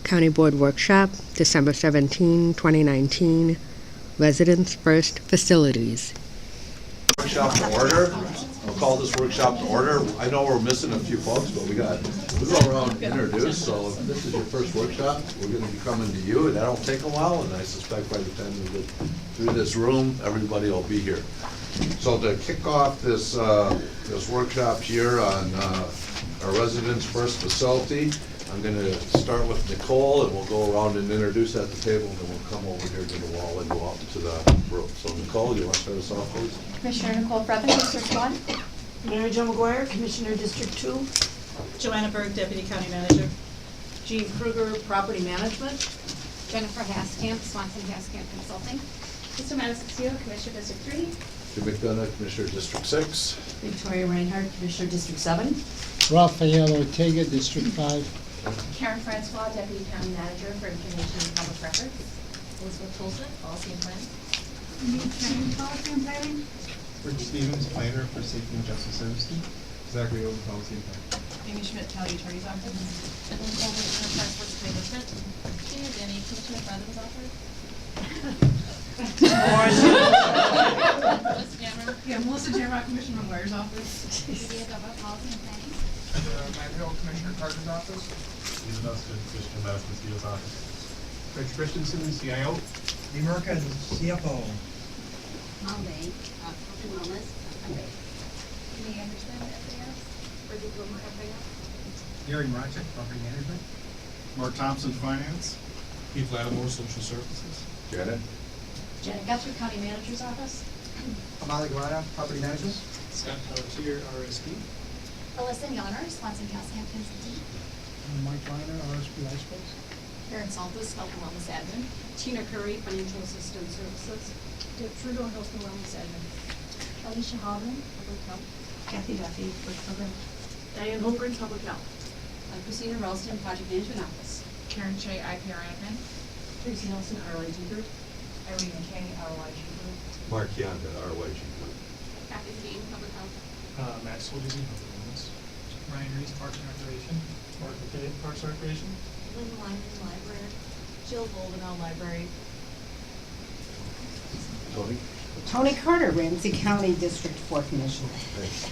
County Board Workshop, December 17, 2019. Residents First Facilities. Workshop to order. I'll call this workshop to order. I know we're missing a few folks, but we'll go around and introduce. So if this is your first workshop, we're going to be coming to you, and that'll take a while, and I suspect by the time we get through this room, everybody will be here. So to kick off this workshop here on our Residents First Facility, I'm going to start with Nicole, and we'll go around and introduce at the table, and then we'll come over here to the wall and go out into the room. So Nicole, you want to start us off, please? Commissioner Nicole Breathen, District 1. Mary Jo McGuire, Commissioner District 2. Joanna Berg, Deputy County Manager. Jean Kruger, Property Management. Jennifer Haskamp, Swanson Haskamp Consulting. Mr. Matascasio, Commissioner District 3. Jim McDonough, Commissioner District 6. Victoria Reinhardt, Commissioner District 7. Rafael Ortega, District 5. Karen Francois, Deputy County Manager for Information and Public Records. Elizabeth Tolson, Policy and Planning. Policy and Planning. Rich Stevens, Planner for Safety and Justice Services. Zachary Owen, Policy and Planning. Amy Schmidt, County Attorney's Office. Nicole Holt, Enterprise Works Management. Gina Denny, Commissioner Brother's Office. Melissa Jammer. Yeah, Melissa Jamrock, Commissioner McGuire's Office. Lydia Dubba, Policy and Planning. Matt Hill, Commissioner Carter's Office. Stephen Dustin, Commissioner Matascascio's Office. Rich Christensen, CIO. Lee Merkin, CFO. Monday, Health and Wellness. Amy Anderson, FAS. Bridget Wilmer, FAS. Gary Marchek, Property Management. Mark Thompson, Finance. Keith Lattimore, Social Services. Janet? Janet Guthrie, County Manager's Office. Amali Guarda, Property Management. Scott Pelletier, RSP. Alyssa Yoner, Swanson Haskamp Consulting. Mike Reiner, RSP High Schools. Karen Saltus, Health and Wellness Admin. Tina Curry, Financial Assistance Services. Deb Trudeau, Health and Wellness Admin. Alicia Holland, Public Health. Kathy Duffy, Work Program. Diane Holgren, Public Health. Christina Ralston, Project Management Office. Karen Shea, IPR Admin. Tracy Nelson, RLG Group. Irene McKay, RYG Group. Mark Yonda, RYG Group. Kathy Dean, Public Health. Max Soldier, Ryan Reese, Parks and Recreation. Mark McKay, Parks and Recreation. Lynn Lyman, Library. Jill Goldenell, Library. Tony? Tony Carter, Ramsey County District 4 Commissioner. Thanks.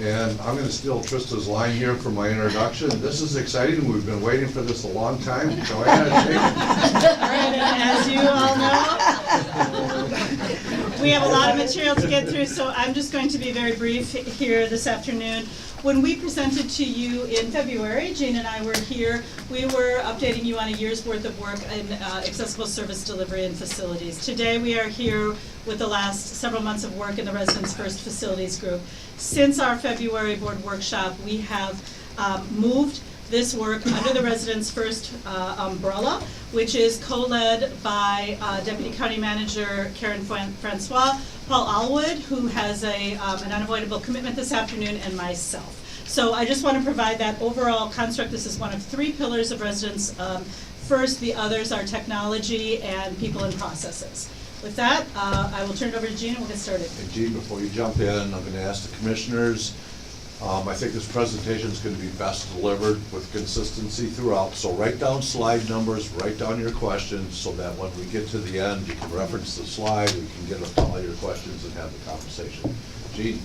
And I'm going to steal Trista's line here for my introduction. This is exciting. We've been waiting for this a long time. Joanna, Alright, as you all know, we have a lot of material to get through, so I'm just going to be very brief here this afternoon. When we presented to you in February, Jane and I were here, we were updating you on a year's worth of work in accessible service delivery and facilities. Today we are here with the last several months of work in the Residents First Facilities Group. Since our February board workshop, we have moved this work under the Residents First umbrella, which is co-led by Deputy County Manager Karen Francois, Paul Allwood, who has an unavoidable commitment this afternoon, and myself. So I just want to provide that overall construct. This is one of 3 pillars of Residents First. The others are technology and people and processes. With that, I will turn it over to Gene and we'll get started. And Gene, before you jump in, I'm going to ask the commissioners, I think this presentation is going to be best delivered with consistency throughout. So write down slide numbers, write down your questions, so that when we get to the end, you can reference the slide, we can get up to all your questions and have the conversation. Gene.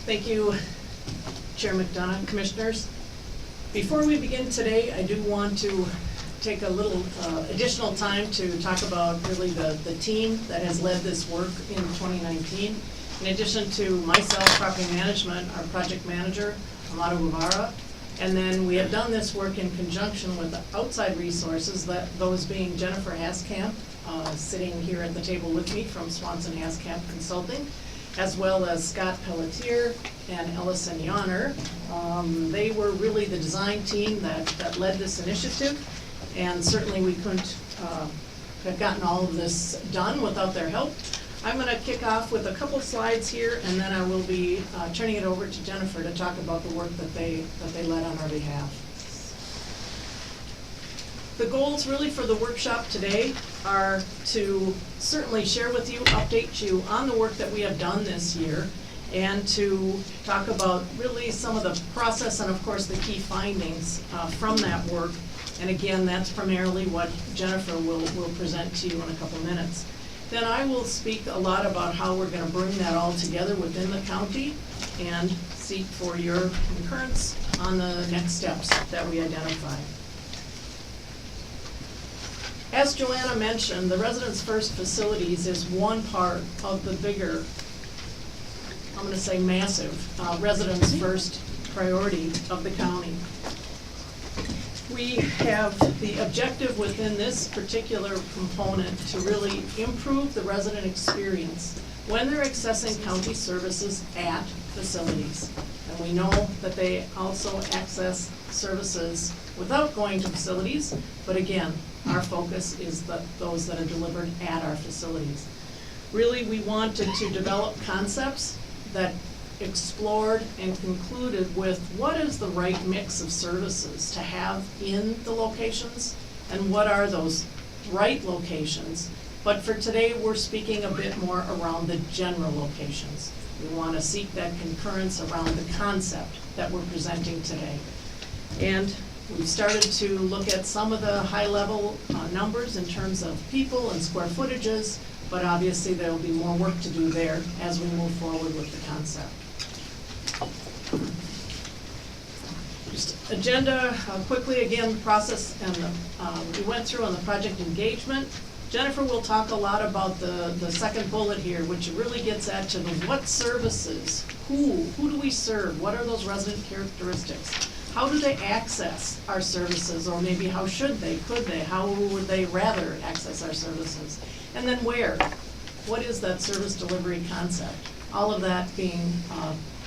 Thank you, Chair McDonough, Commissioners. Before we begin today, I do want to take a little additional time to talk about really the team that has led this work in 2019. In addition to myself, Property Management, our Project Manager, Amado Guevara, and then we have done this work in conjunction with outside resources, those being Jennifer Haskamp, sitting here at the table with me from Swanson Haskamp Consulting, as well as Scott Pelletier and Ellison Yoner. They were really the design team that led this initiative, and certainly we couldn't have gotten all of this done without their help. I'm going to kick off with a couple slides here, and then I will be turning it over to Jennifer to talk about the work that they led on our behalf. The goals really for the workshop today are to certainly share with you, update you on the work that we have done this year, and to talk about really some of the process and of course the key findings from that work. And again, that's primarily what Jennifer will present to you in a couple minutes. Then I will speak a lot about how we're going to bring that all together within the county and seek for your concurrence on the next steps that we identify. As Joanna mentioned, the Residents First Facilities is one part of the bigger, I'm going to say massive, Residents First priority of the county. We have the objective within this particular component to really improve the resident experience when they're accessing county services at facilities. And we know that they also access services without going to facilities, but again, our focus is those that are delivered at our facilities. Really, we wanted to develop concepts that explored and concluded with what is the right mix of services to have in the locations and what are those right locations. But for today, we're speaking a bit more around the general locations. We want to seek that concurrence around the concept that we're presenting today. And we've started to look at some of the high-level numbers in terms of people and square footages, but obviously there will be more work to do there as we move forward with the concept. Just agenda, quickly again, process and we went through on the project engagement. Jennifer will talk a lot about the second bullet here, which really gets at to the what services, who do we serve, what are those resident characteristics, how do they access our services, or maybe how should they, could they, how would they rather access our services, and then where, what is that service delivery concept, all of that being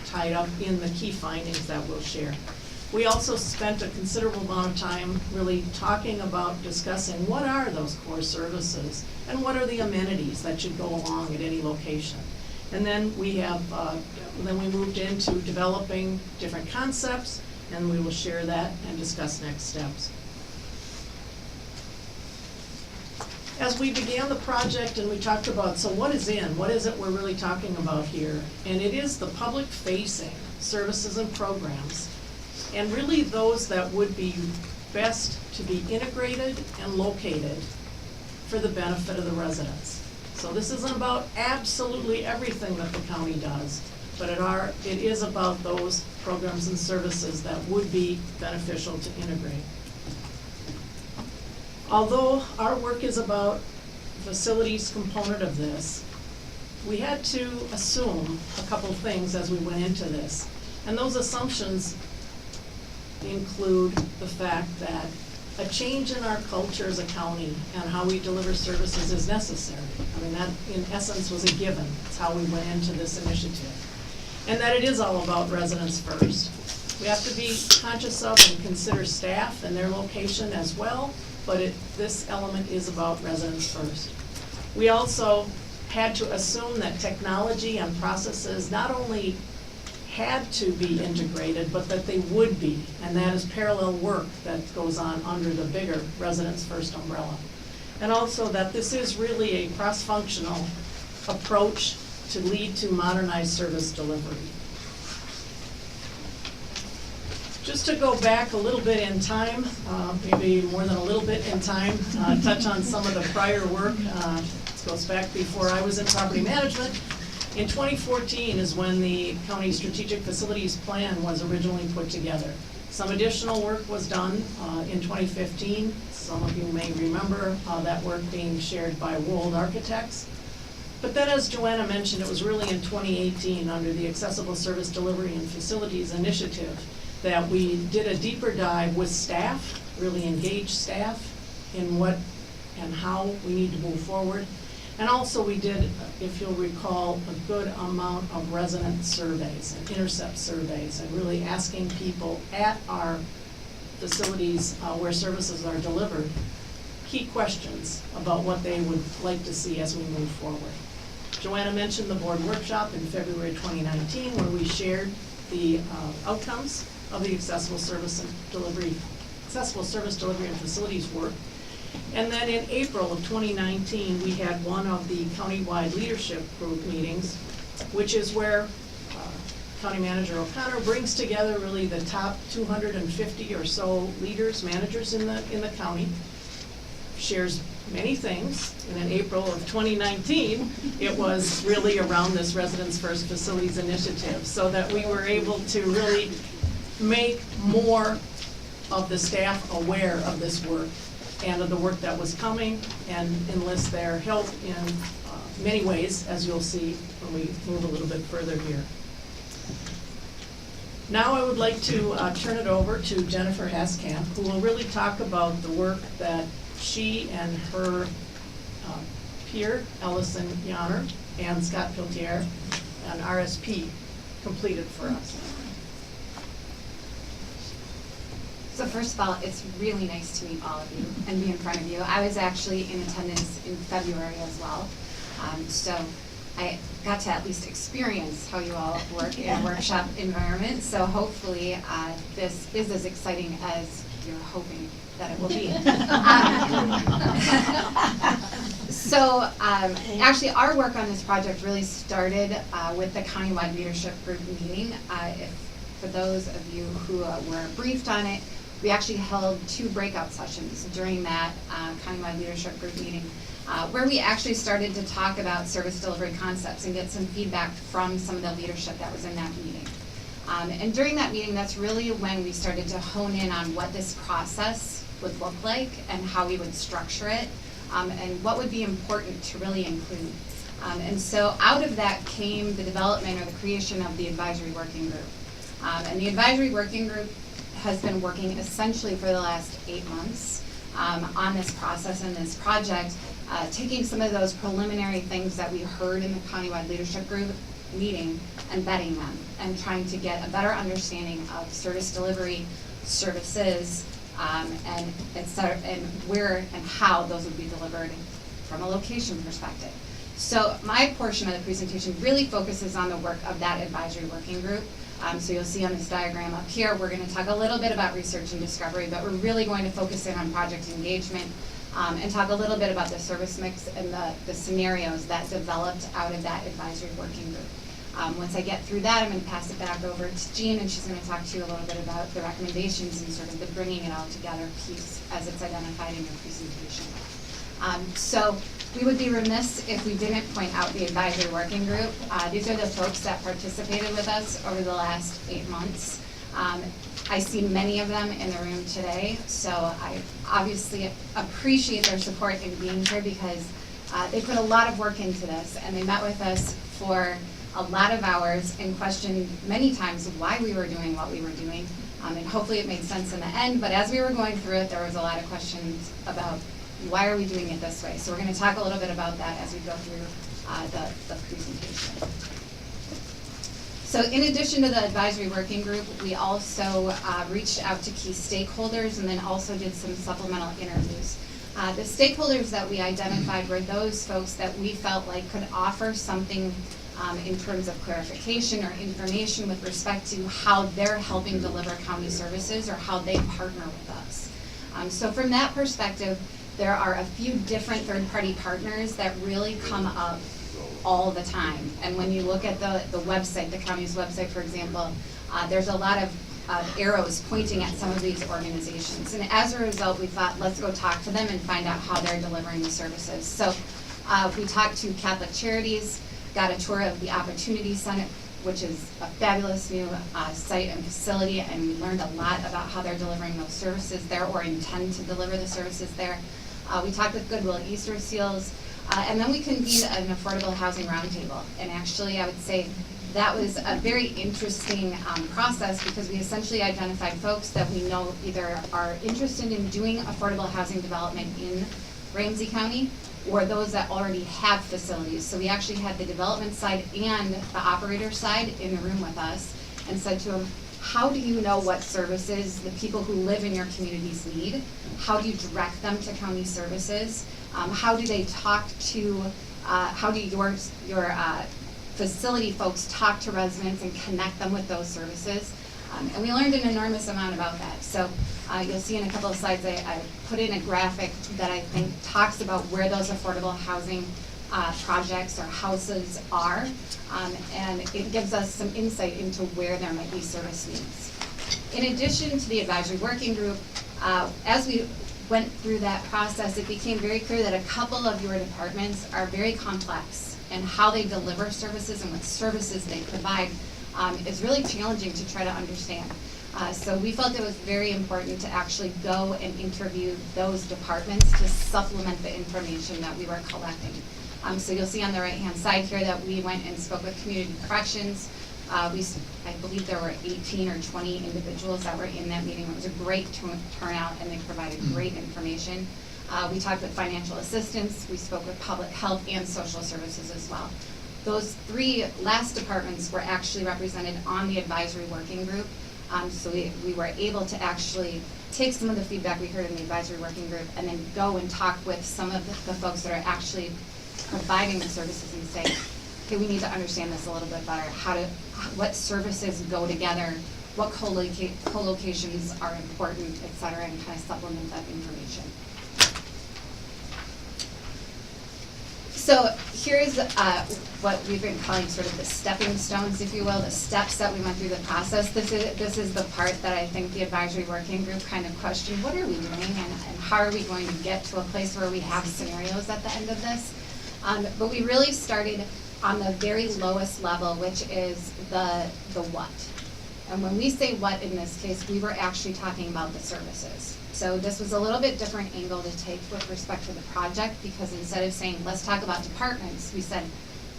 tied up in the key findings that we'll share. We also spent a considerable amount of time really talking about discussing what are those core services and what are the amenities that should go along at any location. And then we have, then we moved into developing different concepts, and we will share that and discuss next steps. As we began the project and we talked about, so what is in? What is it we're really talking about here? And it is the public-facing services and programs, and really those that would be best to be integrated and located for the benefit of the residents. So this isn't about absolutely everything that the county does, but it is about those programs and services that would be beneficial to integrate. Although our work is about facilities component of this, we had to assume a couple things as we went into this. And those assumptions include the fact that a change in our culture as a county and how we deliver services is necessary. I mean, that in essence was a given. It's how we went into this initiative. And that it is all about residents first. We have to be conscious of and consider staff and their location as well, but this element is about residents first. We also had to assume that technology and processes not only had to be integrated, but that they would be, and that is parallel work that goes on under the bigger Residents First umbrella. And also that this is really a cross-functional approach to lead to modernized service delivery. Just to go back a little bit in time, maybe more than a little bit in time, touch on some of the prior work. This goes back before I was in property management. In 2014 is when the county strategic facilities plan was originally put together. Some additional work was done in 2015. Some of you may remember that work being shared by World Architects. But then, as Joanna mentioned, it was really in 2018 under the Accessible Service Delivery and Facilities Initiative that we did a deeper dive with staff, really engaged staff in what and how we need to move forward. And also we did, if you'll recall, a good amount of resident surveys and intercept surveys and really asking people at our facilities where services are delivered key questions about what they would like to see as we move forward. Joanna mentioned the board workshop in February 2019 where we shared the outcomes of the accessible service delivery and facilities work. And then in April of 2019, we had one of the countywide leadership group meetings, which is where County Manager O'Connor brings together really the top 250 or so leaders, managers in the county, shares many things, and in April of 2019, it was really around this Residents First Facilities Initiative, so that we were able to really make more of the staff aware of this work and of the work that was coming, and enlist their help in many ways, as you'll see when we move a little bit further here. Now I would like to turn it over to Jennifer Haskamp, who will really talk about the work that she and her peer, Ellison Yonner, and Scott Piltier, and RSP completed for us. So first of all, it's really nice to meet all of you and be in front of you. I was actually in attendance in February as well. So I got to at least experience how you all work in a workshop environment. So hopefully this is as exciting as you're hoping that it will be. Actually our work on this project really started with the countywide leadership group meeting. For those of you who were briefed on it, we actually held 2 breakout sessions during that countywide leadership group meeting, where we actually started to talk about service delivery concepts and get some feedback from some of the leadership that was in that meeting. And during that meeting, that's really when we started to hone in on what this process would look like and how we would structure it, and what would be important to really include. And so out of that came the development or the creation of the advisory working group. And the advisory working group has been working essentially for the last 8 months on this process and this project, taking some of those preliminary things that we heard in the countywide leadership group meeting and vetting them and trying to get a better understanding of service delivery, services, and et cetera, and where and how those would be delivered from a location perspective. So my portion of the presentation really focuses on the work of that advisory working group. So you'll see on this diagram up here, we're going to talk a little bit about research and discovery, but we're really going to focus in on project engagement and talk a little bit about the service mix and the scenarios that developed out of that advisory working group. Once I get through that, I'm going to pass it back over to Jean, and she's going to talk to you a little bit about the recommendations and sort of the bringing it all together piece as it's identified in your presentation. So we would be remiss if we didn't point out the advisory working group. These are the folks that participated with us over the last 8 months. I see many of them in the room today, so I obviously appreciate their support in being here because they put a lot of work into this, and they met with us for a lot of hours and questioned many times why we were doing what we were doing, and hopefully it made sense in the end, but as we were going through it, there was a lot of questions about why are we doing it this way? So we're going to talk a little bit about that as we go through the presentation. So in addition to the advisory working group, we also reached out to key stakeholders and then also did some supplemental interviews. The stakeholders that we identified were those folks that we felt like could offer something in terms of clarification or information with respect to how they're helping deliver county services or how they partner with us. So from that perspective, there are a few different third-party partners that really come up all the time. And when you look at the website, the county's website, for example, there's a lot of arrows pointing at some of these organizations. And as a result, we thought, let's go talk to them and find out how they're delivering the services. So we talked to Catholic Charities, got a tour of the Opportunity Center, which is a fabulous new site and facility, and we learned a lot about how they're delivering those services there or intend to deliver the services there. We talked with Goodwill Easter Seals, and then we convened an affordable housing roundtable. And actually, I would say that was a very interesting process because we essentially identified folks that we know either are interested in doing affordable housing development in Ramsey County or those that already have facilities. So we actually had the development side and the operator side in the room with us and said to them, how do you know what services the people who live in your communities need? How do you direct them to county services? How do they talk to, how do your facility folks talk to residents and connect them with those services? And we learned an enormous amount about that. So you'll see in a couple of slides, I put in a graphic that I think talks about where those affordable housing projects or houses are, and it gives us some insight into where there might be service needs. In addition to the advisory working group, as we went through that process, it became very clear that a couple of your departments are very complex, and how they deliver services and what services they provide is really challenging to try to understand. So we felt it was very important to actually go and interview those departments to supplement the information that we were collecting. So you'll see on the right-hand side here that we went and spoke with community corrections. I believe there were 18 or 20 individuals that were in that meeting. It was a great turnout, and they provided great information. We talked with financial assistance. We spoke with public health and social services as well. Those three last departments were actually represented on the advisory working group. So we were able to actually take some of the feedback we heard in the advisory working group and then go and talk with some of the folks that are actually providing the services and say, okay, we need to understand this a little bit better. What services go together, what co-locations are important, et cetera, and kind of supplement that information. So here's what we've been calling sort of the stepping stones, if you will, the steps that we went through the process. This is the part that I think the advisory working group kind of questioned, what are we doing and how are we going to get to a place where we have scenarios at the end of this? But we really started on the very lowest level, which is the what. And when we say what in this case, we were actually talking about the services. So this was a little bit different angle to take with respect to the project, because instead of saying, let's talk about departments, we said,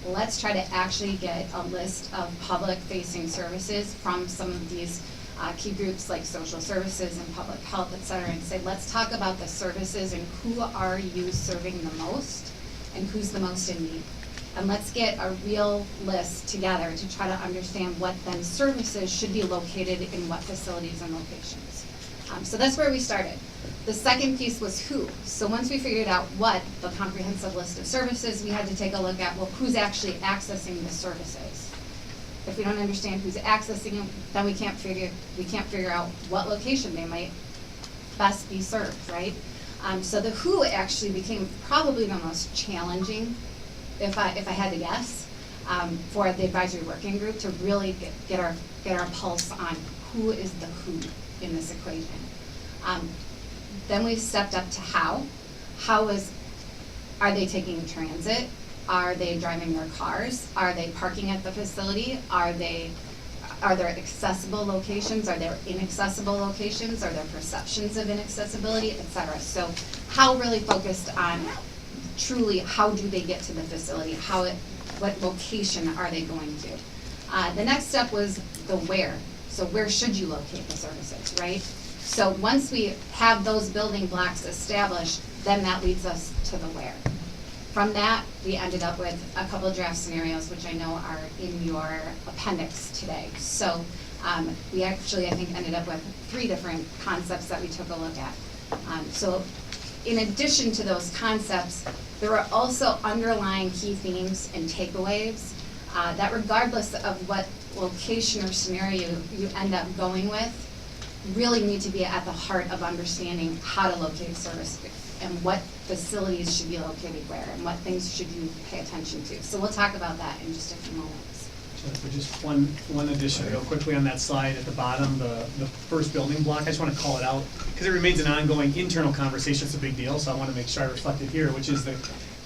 let's try to actually get a list of public-facing services from some of these key groups like social services and public health, et cetera, and say, let's talk about the services and who are you serving the most and who's the most in need. And let's get a real list together to try to understand what then services should be located in what facilities and locations. So that's where we started. The second piece was who. So once we figured out what, the comprehensive list of services, we had to take a look at, well, who's actually accessing the services. If we don't understand who's accessing them, then we can't figure out what location they might best be served, right? So the who actually became probably the most challenging, if I had to guess, for the advisory working group to really get our pulse on who is the who in this equation. Then we stepped up to how. Are they taking transit? Are they driving their cars? Are they parking at the facility? Are there accessible locations? Are there inaccessible locations? Are there perceptions of inaccessibility, et cetera? So how really focused on truly how do they get to the facility? What location are they going to? The next step was the where. So where should you locate the services, right? So once we have those building blocks established, then that leads us to the where. From that, we ended up with a couple of draft scenarios, which I know are in your appendix today. So we actually, I think, ended up with 3 different concepts that we took a look at. So in addition to those concepts, there were also underlying key themes and takeaways that regardless of what location or scenario you end up going with, really need to be at the heart of understanding how to locate service and what facilities should be located where and what things should you pay attention to. So we'll talk about that in just a few moments. Jennifer, just one addition real quickly on that slide at the bottom, the first building block. I just want to call it out because it remains an ongoing internal conversation. It's a big deal, so I want to make sure I reflect it here, which is the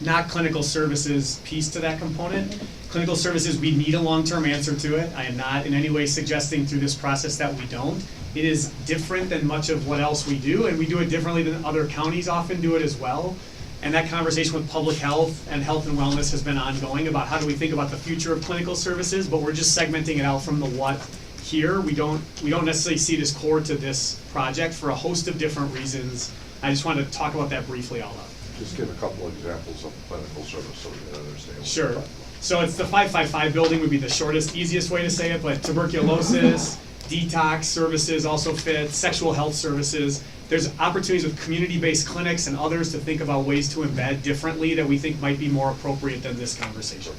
not clinical services piece to that component. Clinical services, we need a long-term answer to it. I am not in any way suggesting through this process that we don't. It is different than much of what else we do, and we do it differently than other counties often do it as well. And that conversation with public health and health and wellness has been ongoing about how do we think about the future of clinical services, but we're just segmenting it out from the what here. We don't necessarily see it as core to this project for a host of different reasons. I just wanted to talk about that briefly out loud. Just give a couple of examples of clinical service so we can understand. Sure. So it's the 555 building would be the shortest, easiest way to say it, but tuberculosis, detox services also fit, sexual health services. There's opportunities with community-based clinics and others to think about ways to embed differently that we think might be more appropriate than this conversation.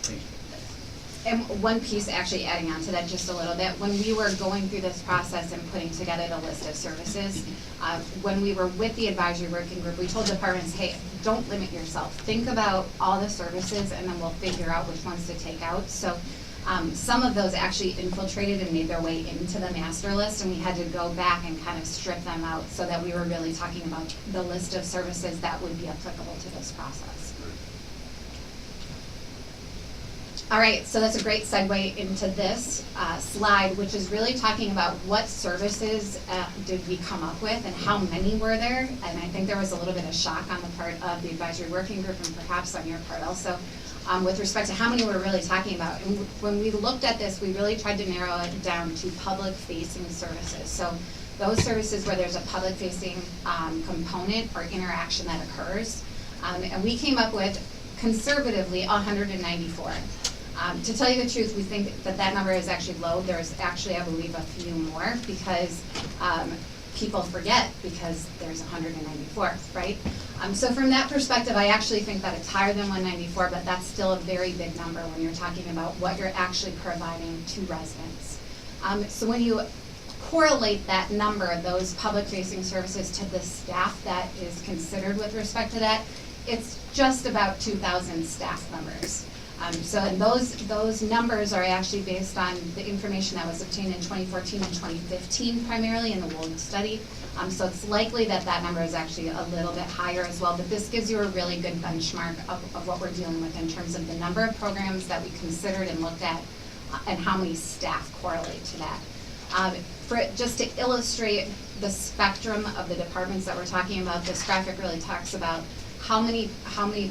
Thank you. And one piece, actually adding on to that just a little bit, when we were going through this process and putting together the list of services, when we were with the advisory working group, we told departments, hey, don't limit yourself. Think about all the services and then we'll figure out which ones to take out. So some of those actually infiltrated and made their way into the master list, and we had to go back and kind of strip them out so that we were really talking about the list of services that would be applicable to this process. All right, so that's a great segue into this slide, which is really talking about what services did we come up with and how many were there. And I think there was a little bit of shock on the part of the advisory working group and perhaps on your part also with respect to how many we're really talking about. And when we looked at this, we really tried to narrow it down to public-facing services. So those services where there's a public-facing component or interaction that occurs. And we came up with, conservatively, 194. To tell you the truth, we think that that number is actually low. There's actually, I believe, a few more because people forget because there's 194, right? So from that perspective, I actually think that it's higher than 194, but that's still a very big number when you're talking about what you're actually providing to residents. So when you correlate that number, those public-facing services, to the staff that is considered with respect to that, it's just about 2,000 staff members. So and those numbers are actually based on the information that was obtained in 2014 and 2015 primarily in the Wold study. So it's likely that that number is actually a little bit higher as well, but this gives you a really good benchmark of what we're dealing with in terms of the number of programs that we considered and looked at and how many staff correlate to that. Just to illustrate the spectrum of the departments that we're talking about, this graphic really talks about how many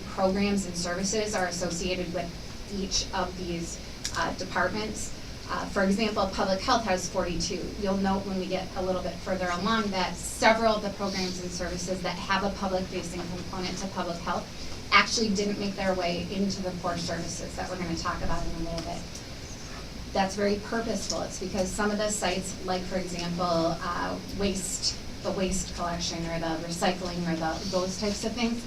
programs and services are associated with each of these departments. For example, public health has 42. You'll note when we get a little bit further along that several of the programs and services that have a public-facing component to public health actually didn't make their way into the core services that we're going to talk about in a little bit. That's very purposeful. It's because some of the sites, like for example, the waste collection or the recycling or those types of things,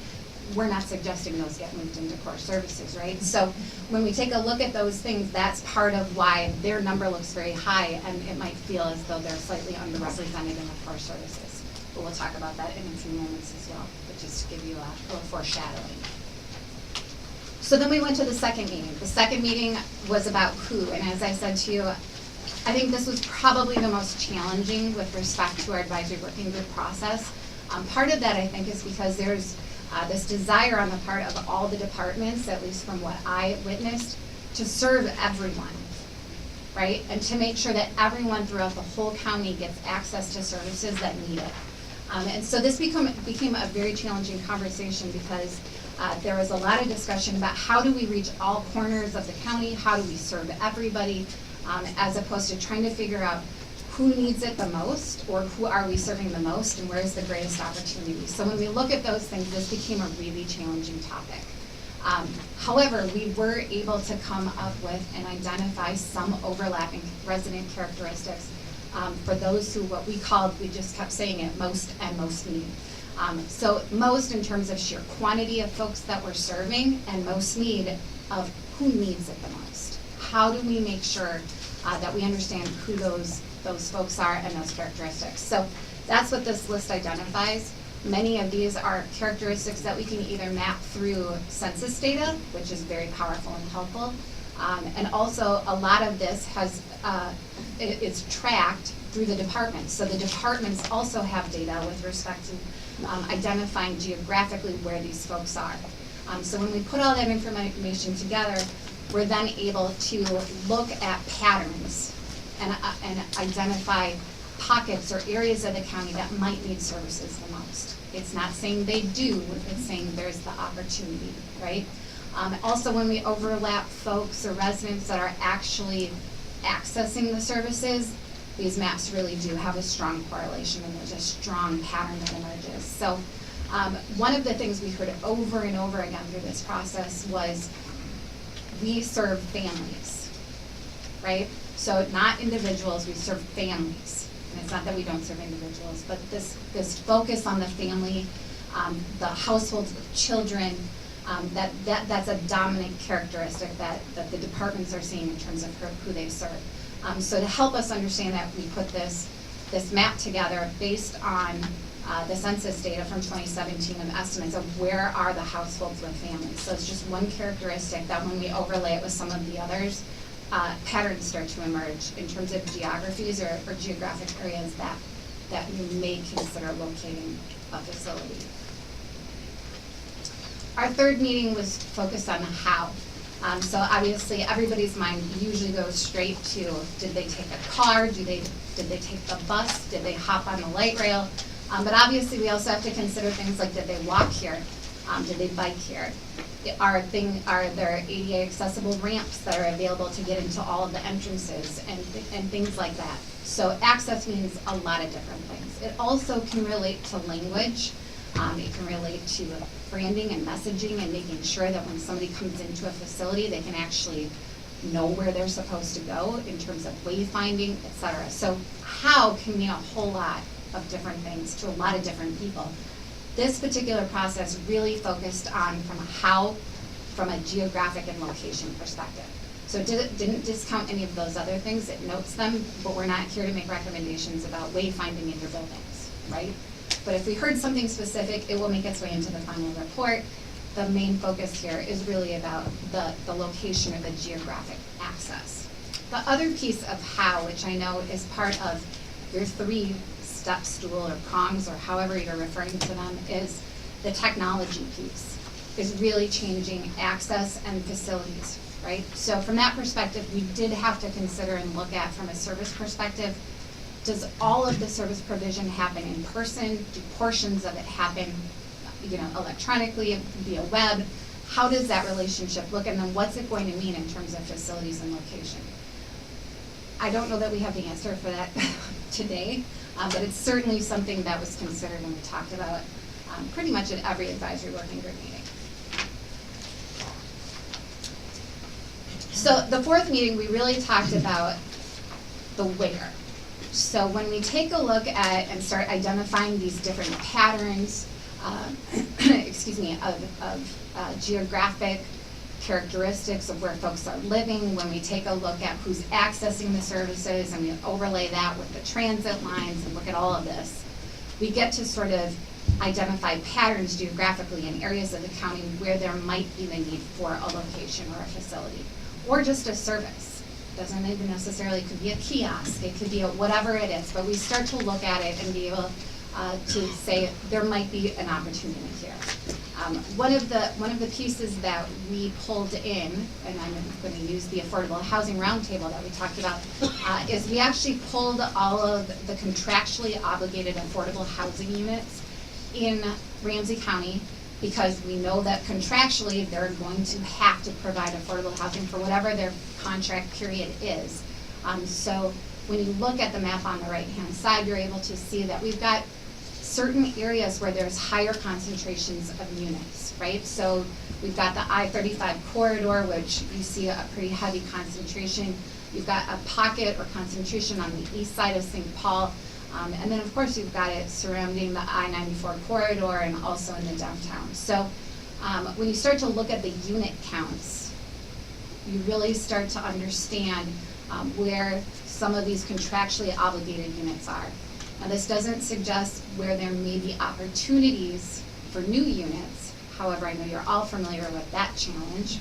we're not suggesting those get moved into core services, right? So when we take a look at those things, that's part of why their number looks very high and it might feel as though they're slightly underrepresented in the core services. But we'll talk about that in a few moments as well, but just to give you a little foreshadowing. So then we went to the second meeting. The second meeting was about who, and as I said to you, I think this was probably the most challenging with respect to our advisory working group process. Part of that, I think, is because there's this desire on the part of all the departments, at least from what I witnessed, to serve everyone, right? And to make sure that everyone throughout the whole county gets access to services that need it. And so this became a very challenging conversation because there was a lot of discussion about how do we reach all corners of the county, how do we serve everybody, as opposed to trying to figure out who needs it the most or who are we serving the most and where's the greatest opportunity. So when we look at those things, this became a really challenging topic. However, we were able to come up with and identify some overlapping resident characteristics for those who, what we called, we just kept saying it, most and most need. So most in terms of sheer quantity of folks that we're serving and most need of who needs it the most. How do we make sure that we understand who those folks are and those characteristics? So that's what this list identifies. Many of these are characteristics that we can either map through census data, which is very powerful and helpful, and also a lot of this it's tracked through the departments. So the departments also have data with respect to identifying geographically where these folks are. So when we put all that information together, we're then able to look at patterns and identify pockets or areas of the county that might need services the most. It's not saying they do, it's saying there's the opportunity, right? Also, when we overlap folks or residents that are actually accessing the services, these maps really do have a strong correlation and there's a strong pattern that emerges. So one of the things we heard over and over again through this process was we serve families, right? So not individuals, we serve families. And it's not that we don't serve individuals, but this focus on the family, the households with children, That's a dominant characteristic that the departments are seeing in terms of who they serve. So to help us understand that, we put this map together based on the census data from 2017 and estimates of where are the households with families. So it's just one characteristic that when we overlay it with some of the others, patterns start to emerge in terms of geographies or geographic areas that you may consider locating a facility. Our third meeting was focused on the how. So obviously everybody's mind usually goes straight to, did they take a car? Did they take the bus? Did they hop on the light rail? But obviously we also have to consider things like, did they walk here? Did they bike here? Are there ADA accessible ramps that are available to get into all of the entrances and things like that? So access means a lot of different things. It also can relate to language. It can relate to branding and messaging and making sure that when somebody comes into a facility, they can actually know where they're supposed to go in terms of wayfinding, et cetera. So how can mean a whole lot of different things to a lot of different people. This particular process really focused on from a geographic and location perspective. So it didn't discount any of those other things, it notes them, but we're not here to make recommendations about wayfinding in your buildings, right? But if we heard something specific, it will make its way into the final report. The main focus here is really about the location or the geographic access. The other piece of how, which I know is part of your 3-step stool or prongs or however you're referring to them, is the technology piece, is really changing access and facilities, right? So from that perspective, we did have to consider and look at, from a service perspective, does all of the service provision happen in person? Do portions of it happen, electronically, via web? How does that relationship look? And then what's it going to mean in terms of facilities and location? I don't know that we have the answer for that today, but it's certainly something that was considered and we talked about pretty much at every advisory working group meeting. So the fourth meeting, we really talked about the where. So when we take a look at and start identifying these different patterns, of geographic characteristics of where folks are living, when we take a look at who's accessing the services and we overlay that with the transit lines and look at all of this, we get to sort of identify patterns geographically in areas of the county where there might be the need for a location or a facility, or just a service. Doesn't even necessarily, could be a kiosk, it could be whatever it is, but we start to look at it and be able to say there might be an opportunity here. One of the pieces that we pulled in, and I'm going to use the Affordable Housing Roundtable that we talked about, is we actually pulled all of the contractually obligated affordable housing units in Ramsey County, because we know that contractually they're going to have to provide affordable housing for whatever their contract period is. So when you look at the map on the right-hand side, you're able to see that we've got certain areas where there's higher concentrations of units, right? So we've got the I-35 corridor, which you see a pretty heavy concentration. You've got a pocket or concentration on the east side of St. Paul. And then, of course, you've got it surrounding the I-94 corridor and also in the downtown. So when you start to look at the unit counts, you really start to understand where some of these contractually obligated units are. Now, this doesn't suggest where there may be opportunities for new units. However, I know you're all familiar with that challenge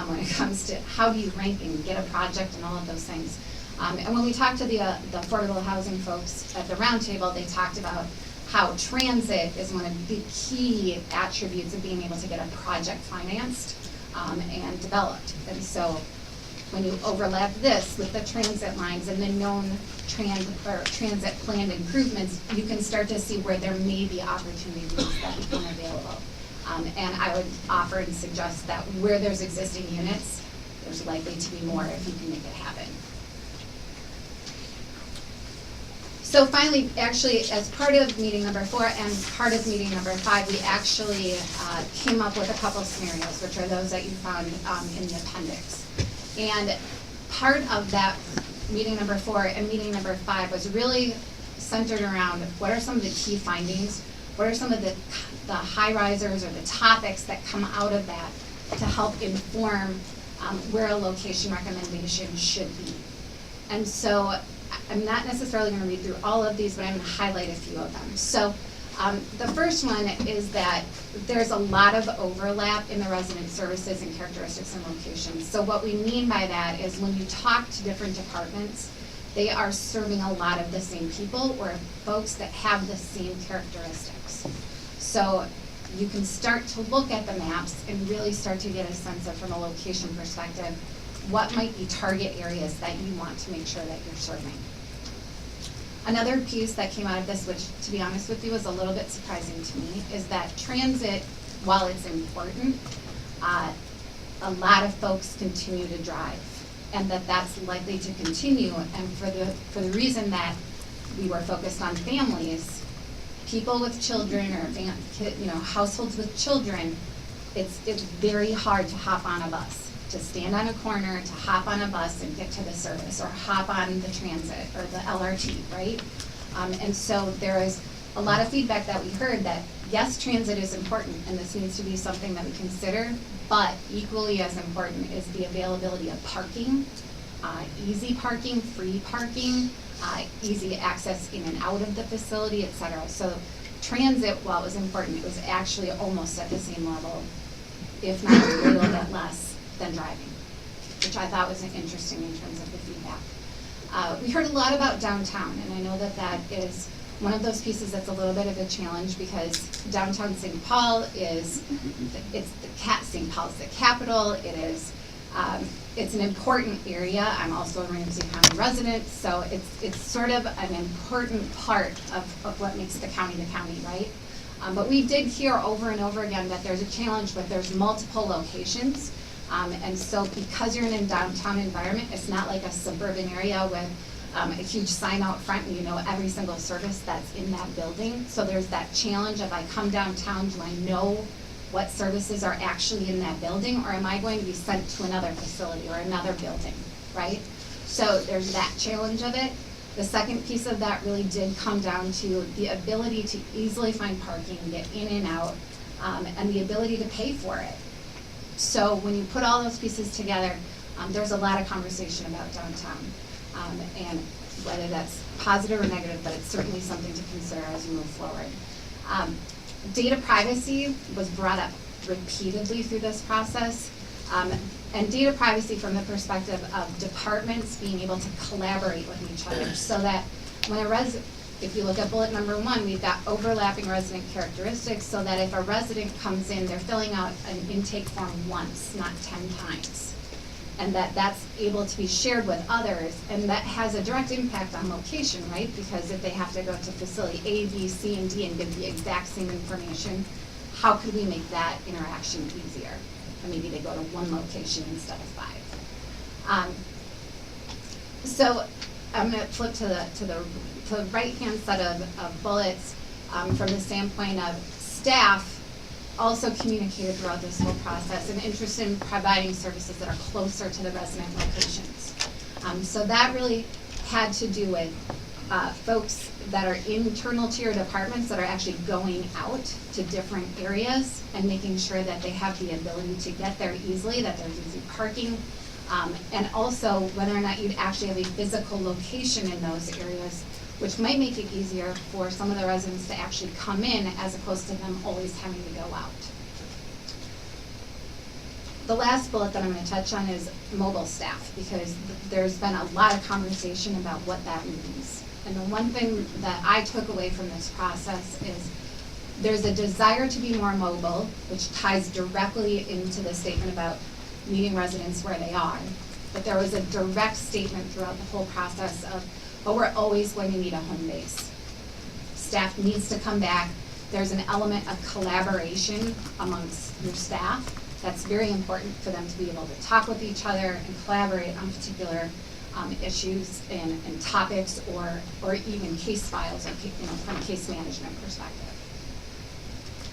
when it comes to how do you rank and get a project and all of those things. And when we talked to the affordable housing folks at the roundtable, they talked about how transit is one of the key attributes of being able to get a project financed and developed. And so when you overlap this with the transit lines and the known transit planned improvements, you can start to see where there may be opportunities that become available. And I would offer and suggest that where there's existing units, there's likely to be more if you can make it happen. So finally, actually, as part of meeting number 4 and part of meeting number 5, we actually came up with a couple of scenarios, which are those that you found in the appendix. And part of that meeting number 4 and meeting number 5 was really centered around what are some of the key findings, what are some of the the high-risers or the topics that come out of that to help inform where a location recommendation should be. And so I'm not necessarily going to read through all of these, but I'm going to highlight a few of them. So the first one is that there's a lot of overlap in the resident services and characteristics and locations. So what we mean by that is when you talk to different departments, they are serving a lot of the same people or folks that have the same characteristics. So you can start to look at the maps and really start to get a sense of, from a location perspective, what might be target areas that you want to make sure that you're serving. Another piece that came out of this, which to be honest with you was a little bit surprising to me, is that transit, while it's important, a lot of folks continue to drive, and that's likely to continue. And for the reason that we were focused on families, people with children or households with children, it's very hard to hop on a bus, to stand on a corner, to hop on a bus and get to the service, or hop on the transit or the LRT, right? And so there is a lot of feedback that we heard that, yes, transit is important, and this needs to be something that we consider, but equally as important is the availability of parking, easy parking, free parking, easy access in and out of the facility, et cetera. So transit, while it was important, it was actually almost at the same level, if not a little bit less than driving, which I thought was interesting in terms of the feedback. We heard a lot about downtown, and I know that is one of those pieces that's a little bit of a challenge, because downtown St. Paul is, St. Paul's the capital. It's an important area. I'm also a Ramsey County resident, so it's sort of an important part of what makes the county, right? But we did hear over and over again that there's a challenge, but there's multiple locations. And so because you're in a downtown environment, it's not like a suburban area with a huge sign out front and you know every single service that's in that building. So there's that challenge of, I come downtown, do I know what services are actually in that building, or am I going to be sent to another facility or another building, right? So there's that challenge of it. The second piece of that really did come down to the ability to easily find parking, get in and out, and the ability to pay for it. So when you put all those pieces together, there's a lot of conversation about downtown, and whether that's positive or negative, but it's certainly something to consider as you move forward. Data privacy was brought up repeatedly through this process, and data privacy from the perspective of departments being able to collaborate with each other, so that when if you look at bullet number 1, we've got overlapping resident characteristics, so that if a resident comes in, they're filling out an intake form once, not 10 times. And that's able to be shared with others, and that has a direct impact on location, right? Because if they have to go to facility A, B, C, and D and give the exact same information, how could we make that interaction easier? Or maybe they go to one location instead of 5. So I'm going to flip to the right-hand set of bullets from the standpoint of staff also communicated throughout this whole process an interest in providing services that are closer to the resident locations. So that really had to do with folks that are internal to your departments that are actually going out to different areas and making sure that they have the ability to get there easily, that there's easy parking, and also whether or not you'd actually have a physical location in those areas, which might make it easier for some of the residents to actually come in as opposed to them always having to go out. The last bullet that I'm going to touch on is mobile staff, because there's been a lot of conversation about what that means. And the one thing that I took away from this process is there's a desire to be more mobile, which ties directly into the statement about meeting residents where they are. But there was a direct statement throughout the whole process of, but we're always going to need a home base. Staff needs to come back. There's an element of collaboration amongst your staff that's very important for them to be able to talk with each other and collaborate on particular issues and topics, or even case files, or from a case management perspective.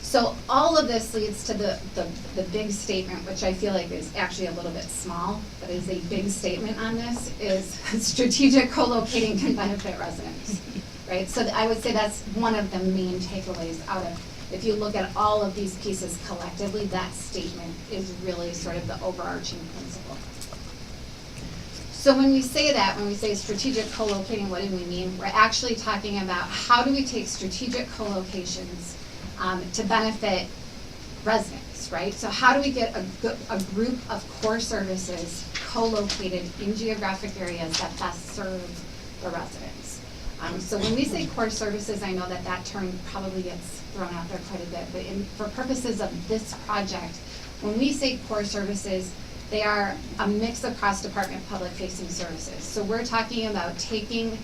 So all of this leads to the big statement, which I feel like is actually a little bit small, but is a big statement on this, is strategic co-locating can benefit residents, right? So I would say that's one of the main takeaways out of if you look at all of these pieces collectively, that statement is really sort of the overarching principle. So when we say that, when we say strategic co-locating, what do we mean? We're actually talking about how do we take strategic co-locations to benefit residents, right? So how do we get a group of core services co-located in geographic areas that best serve the residents? So when we say core services, I know that that term probably gets thrown out there quite a bit, but for purposes of this project, when we say core services, they are a mix of cross-department public-facing services. So we're talking about taking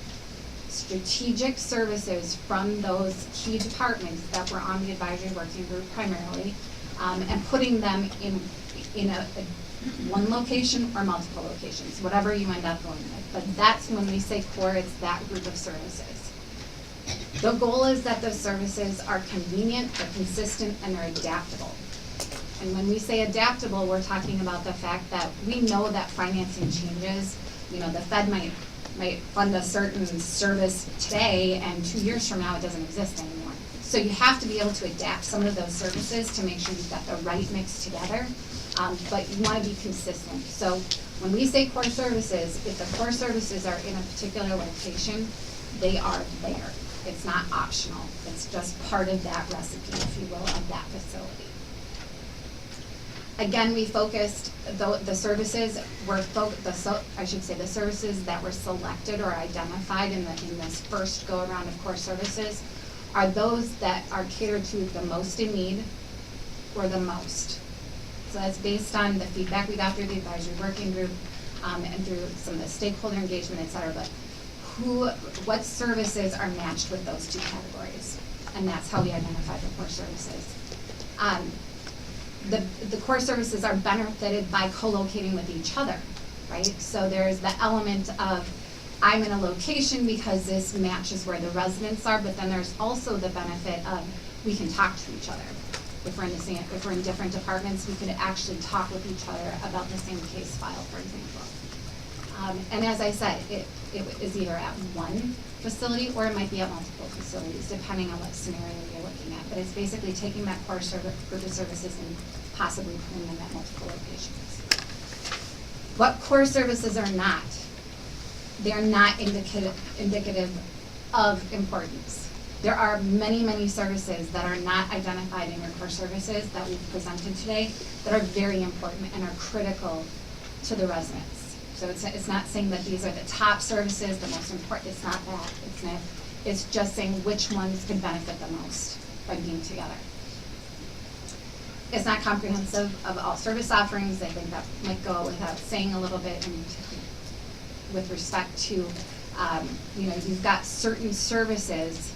strategic services from those key departments that were on the advisory working group primarily, and putting them in one location or multiple locations, whatever you end up going with. But that's when we say core, it's that group of services. The goal is that those services are convenient, they're consistent, and they're adaptable. And when we say adaptable, we're talking about the fact that we know that financing changes. You know, the Fed might fund a certain service today, and 2 years from now, it doesn't exist anymore. So you have to be able to adapt some of those services to make sure you've got the right mix together, but you want to be consistent. So when we say core services, if the core services are in a particular location, they are there. It's not optional. It's just part of that recipe, if you will, of that facility. Again, we focused, the services were, the services that were selected or identified in this first go-around of core services are those that are catered to the most in need or the most. So that's based on the feedback we got through the advisory working group and through some of the stakeholder engagement, et cetera, but what services are matched with those two categories? And that's how we identified the core services. The core services are benefited by co-locating with each other, right? So there's the element of, I'm in a location because this matches where the residents are, but then there's also the benefit of we can talk to each other. If we're in different departments, we could actually talk with each other about the same case file, for example. And as I said, it is either at one facility or it might be at multiple facilities, depending on what scenario you're looking at. But it's basically taking that core group of services and possibly putting them at multiple locations. What core services are not? They are not indicative of importance. There are many, many services that are not identified in your core services that we've presented today that are very important and are critical to the residents. So it's not saying that these are the top services, the most important, it's not that. It's just saying which ones could benefit the most by being together. It's not comprehensive of all service offerings. I think that might go without saying a little bit with respect to, you've got certain services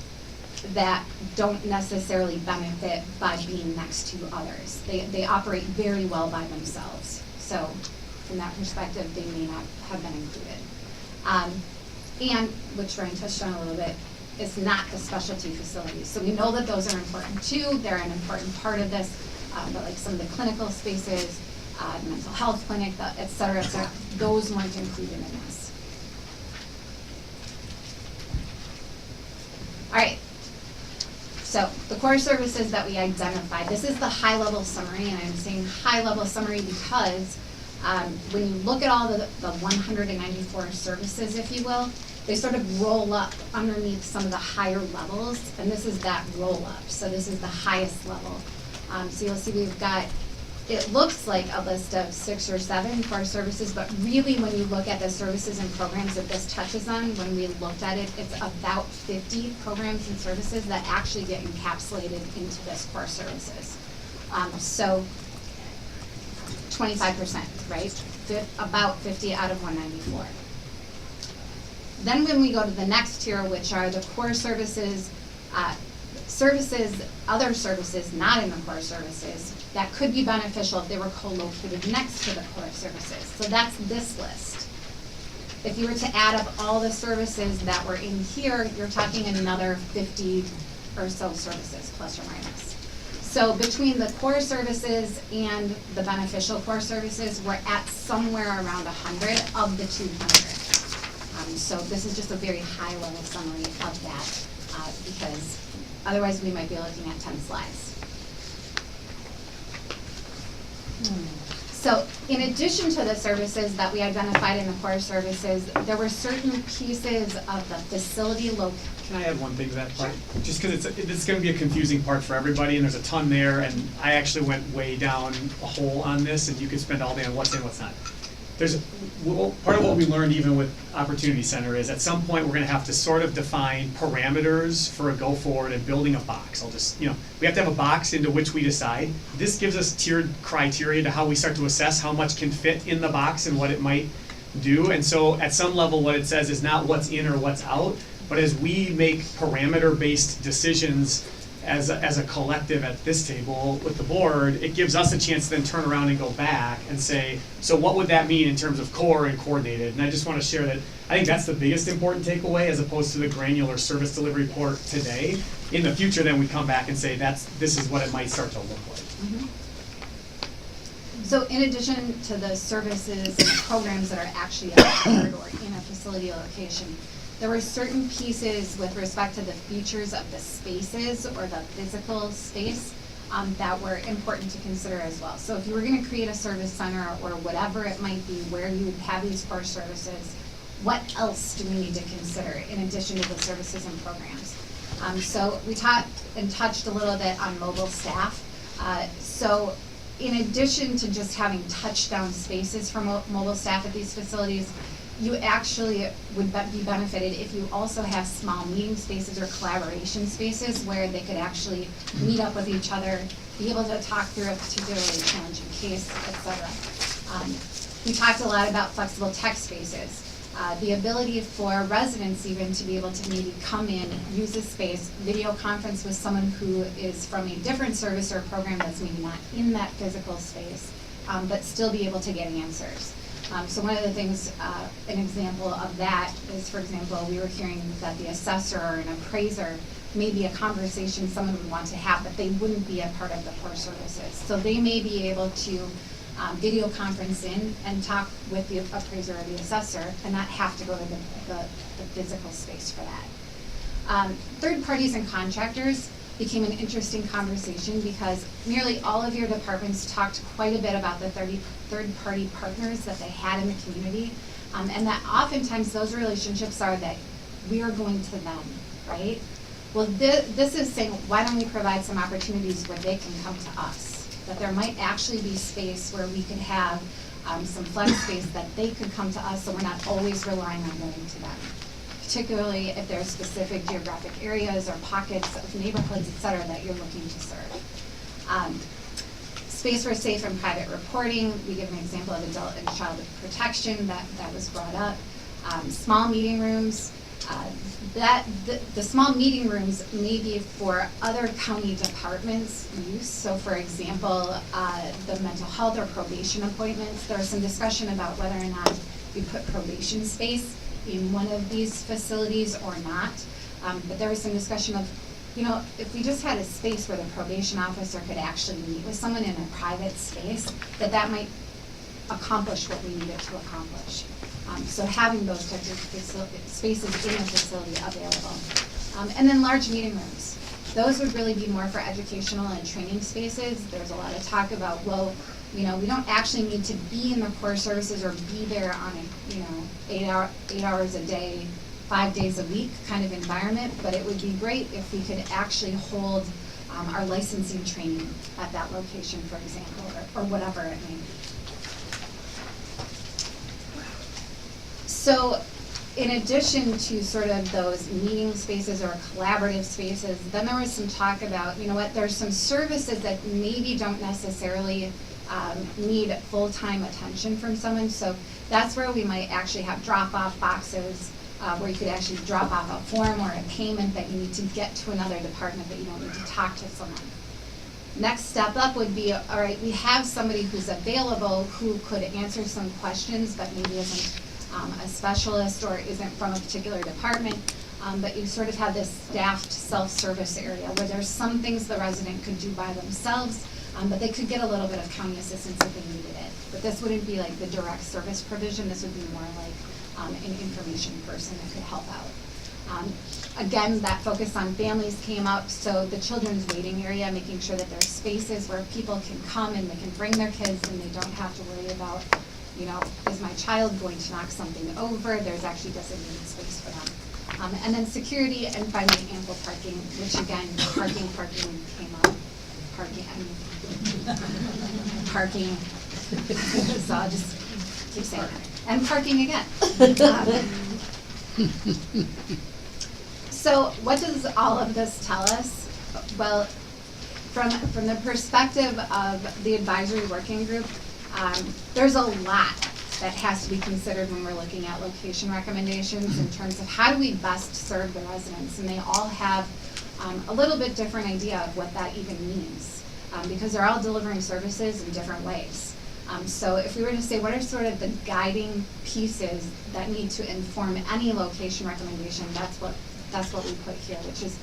that don't necessarily benefit by being next to others. They operate very well by themselves. So from that perspective, they may not have been included. And, which Ryan touched on a little bit, it's not the specialty facilities. So we know that those are important too. They're an important part of this, but like some of the clinical spaces, mental health clinic, et cetera, those weren't included in this. All right. So the core services that we identified, this is the high-level summary, and I'm saying high-level summary because when you look at all the 194 services, if you will, they sort of roll up underneath some of the higher levels, and this is that roll-up. So this is the highest level. So you'll see we've got, it looks like a list of 6 or 7 core services, but really when you look at the services and programs that this touches on, when we looked at it, it's about 50 programs and services that actually get encapsulated into this core services. So 25%, right? About 50 out of 194. Then when we go to the next tier, which are the core services, other services not in the core services, that could be beneficial if they were co-located next to the core services. So that's this list. If you were to add up all the services that were in here, you're talking another 50 or so services, plus or minus. So between the core services and the beneficial core services, we're at somewhere around 100 of the 200. So this is just a very high-level summary of that because Otherwise, we might be looking at 10 slides. So in addition to the services that we identified in the core services, there were certain pieces of the facility Can I add one thing to that part? Just because it's going to be a confusing part for everybody, and there's a ton there, and I actually went way down a hole on this, and you could spend all day on what's in, what's not. Part of what we learned even with Opportunity Center is at some point we're going to have to sort of define parameters for a go forward and building a box. We have to have a box into which we decide. This gives us tiered criteria to how we start to assess how much can fit in the box and what it might do. And so at some level what it says is not what's in or what's out, but as we make parameter-based decisions as a collective at this table with the board, it gives us a chance to then turn around and go back and say, so what would that mean in terms of core and coordinated? And I just want to share that I think that's the biggest important takeaway as opposed to the granular service delivery port today. In the future, then we come back and say this is what it might start to look like. Mm-hmm. So in addition to the services and programs that are actually offered or in a facility location, there were certain pieces with respect to the features of the spaces or the physical space that were important to consider as well. So if you were going to create a service center or whatever it might be where you would have these core services, what else do we need to consider in addition to the services and programs? So we taught and touched a little bit on mobile staff. So in addition to just having touchdown spaces for mobile staff at these facilities, you actually would be benefited if you also have small meeting spaces or collaboration spaces where they could actually meet up with each other, be able to talk through a particularly challenging case, etc. We talked a lot about flexible tech spaces. The ability for residents even to be able to maybe come in, use a space, video conference with someone who is from a different service or program that's maybe not in that physical space, but still be able to get answers. So one of the things, an example of that is, for example, we were hearing that the assessor or an appraiser may be a conversation someone would want to have, but they wouldn't be a part of the core services. So they may be able to video conference in and talk with the appraiser or the assessor and not have to go to the physical space for that. Third parties and contractors became an interesting conversation because nearly all of your departments talked quite a bit about the third-party partners that they had in the community, and that oftentimes those relationships are that we are going to them, right? Well, this is saying, why don't we provide some opportunities where they can come to us? That there might actually be space where we could have some flex space that they could come to us so we're not always relying on going to them. Particularly if there are specific geographic areas or pockets of neighborhoods, et cetera, that you're looking to serve. Space for safe and private reporting. We give an example of adult and child protection that was brought up. Small meeting rooms. The small meeting rooms may be for other county departments' use. So for example, the mental health or probation appointments, there was some discussion about whether or not we put probation space in one of these facilities or not. But there was some discussion of, if we just had a space where the probation officer could actually meet with someone in a private space, that might accomplish what we needed to accomplish. So having those types of spaces in the facility available. And then large meeting rooms. Those would really be more for educational and training spaces. There's a lot of talk about, we don't actually need to be in the core services or be there on a, 8 hours a day, 5 days a week kind of environment, but it would be great if we could actually hold our licensing training at that location, for example, or whatever it may be. So in addition to sort of those meeting spaces or collaborative spaces, then there was some talk about, there's some services that maybe don't necessarily need full-time attention from someone. So that's where we might actually have drop-off boxes where you could actually drop off a form or a payment that you need to get to another department that you don't need to talk to someone. Next step up would be, all right, we have somebody who's available who could answer some questions but maybe isn't a specialist or isn't from a particular department, but you sort of have this staffed self-service area where there's some things the resident could do by themselves, but they could get a little bit of county assistance if they needed it. But this wouldn't be like the direct service provision. This would be more like an information person that could help out. Again, that focus on families came up, so the children's waiting area, making sure that there's spaces where people can come and they can bring their kids and they don't have to worry about, you know, is my child going to knock something over? There's actually designated space for them. And then security and finally ample parking, which again, parking came up. Parking. So I'll just keep saying that. And parking again. So what does all of this tell us? Well, from the perspective of the advisory working group, there's a lot that has to be considered when we're looking at location recommendations in terms of how do we best serve the residents, and they all have a little bit different idea of what that even means, because they're all delivering services in different ways. So if we were to say what are sort of the guiding pieces that need to inform any location recommendation, that's what we put here, which is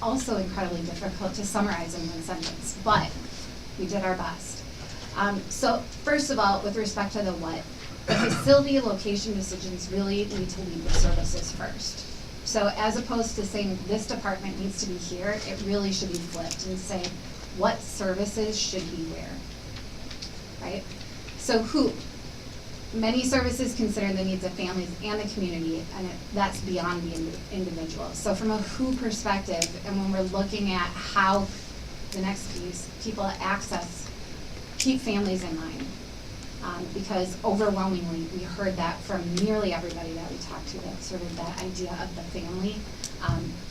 also incredibly difficult to summarize in one sentence, but we did our best. So first of all, with respect to the what, the facility location decisions really need to lead with services first. So as opposed to saying this department needs to be here, it really should be flipped and say what services should be where, right? So who? Many services consider the needs of families and the community, and that's beyond the individual. So from a who perspective, and when we're looking at how the next piece, people access, keep families in mind. Because overwhelmingly, we heard that from nearly everybody that we talked to, that sort of that idea of the family.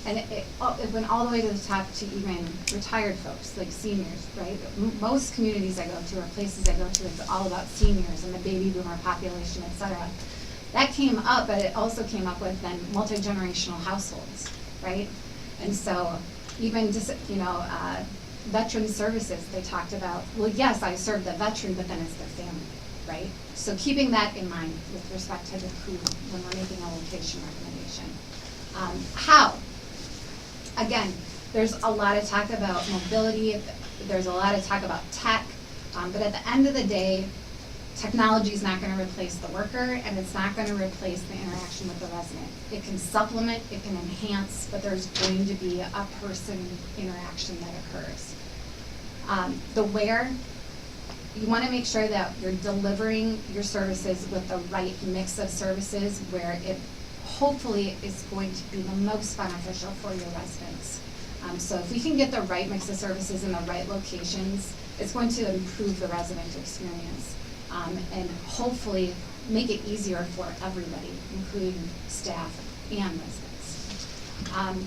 And it went all the way to the top to even retired folks, like seniors, right? Most communities I go to, or places I go to, it's all about seniors and the baby boomer population, et cetera. That came up, but it also came up with then multi-generational households, right? And so even just, veteran services, they talked about, well, yes, I serve the veteran, but then it's their family, right? So keeping that in mind with respect to the who when we're making a location recommendation. How? Again, there's a lot of talk about mobility, there's a lot of talk about tech, but at the end of the day, technology is not going to replace the worker, and it's not going to replace the interaction with the resident. It can supplement, it can enhance, but there's going to be a person interaction that occurs. The where, you want to make sure that you're delivering your services with the right mix of services where it hopefully is going to be the most beneficial for your residents. So if we can get the right mix of services in the right locations, it's going to improve the resident experience. And hopefully make it easier for everybody, including staff and residents.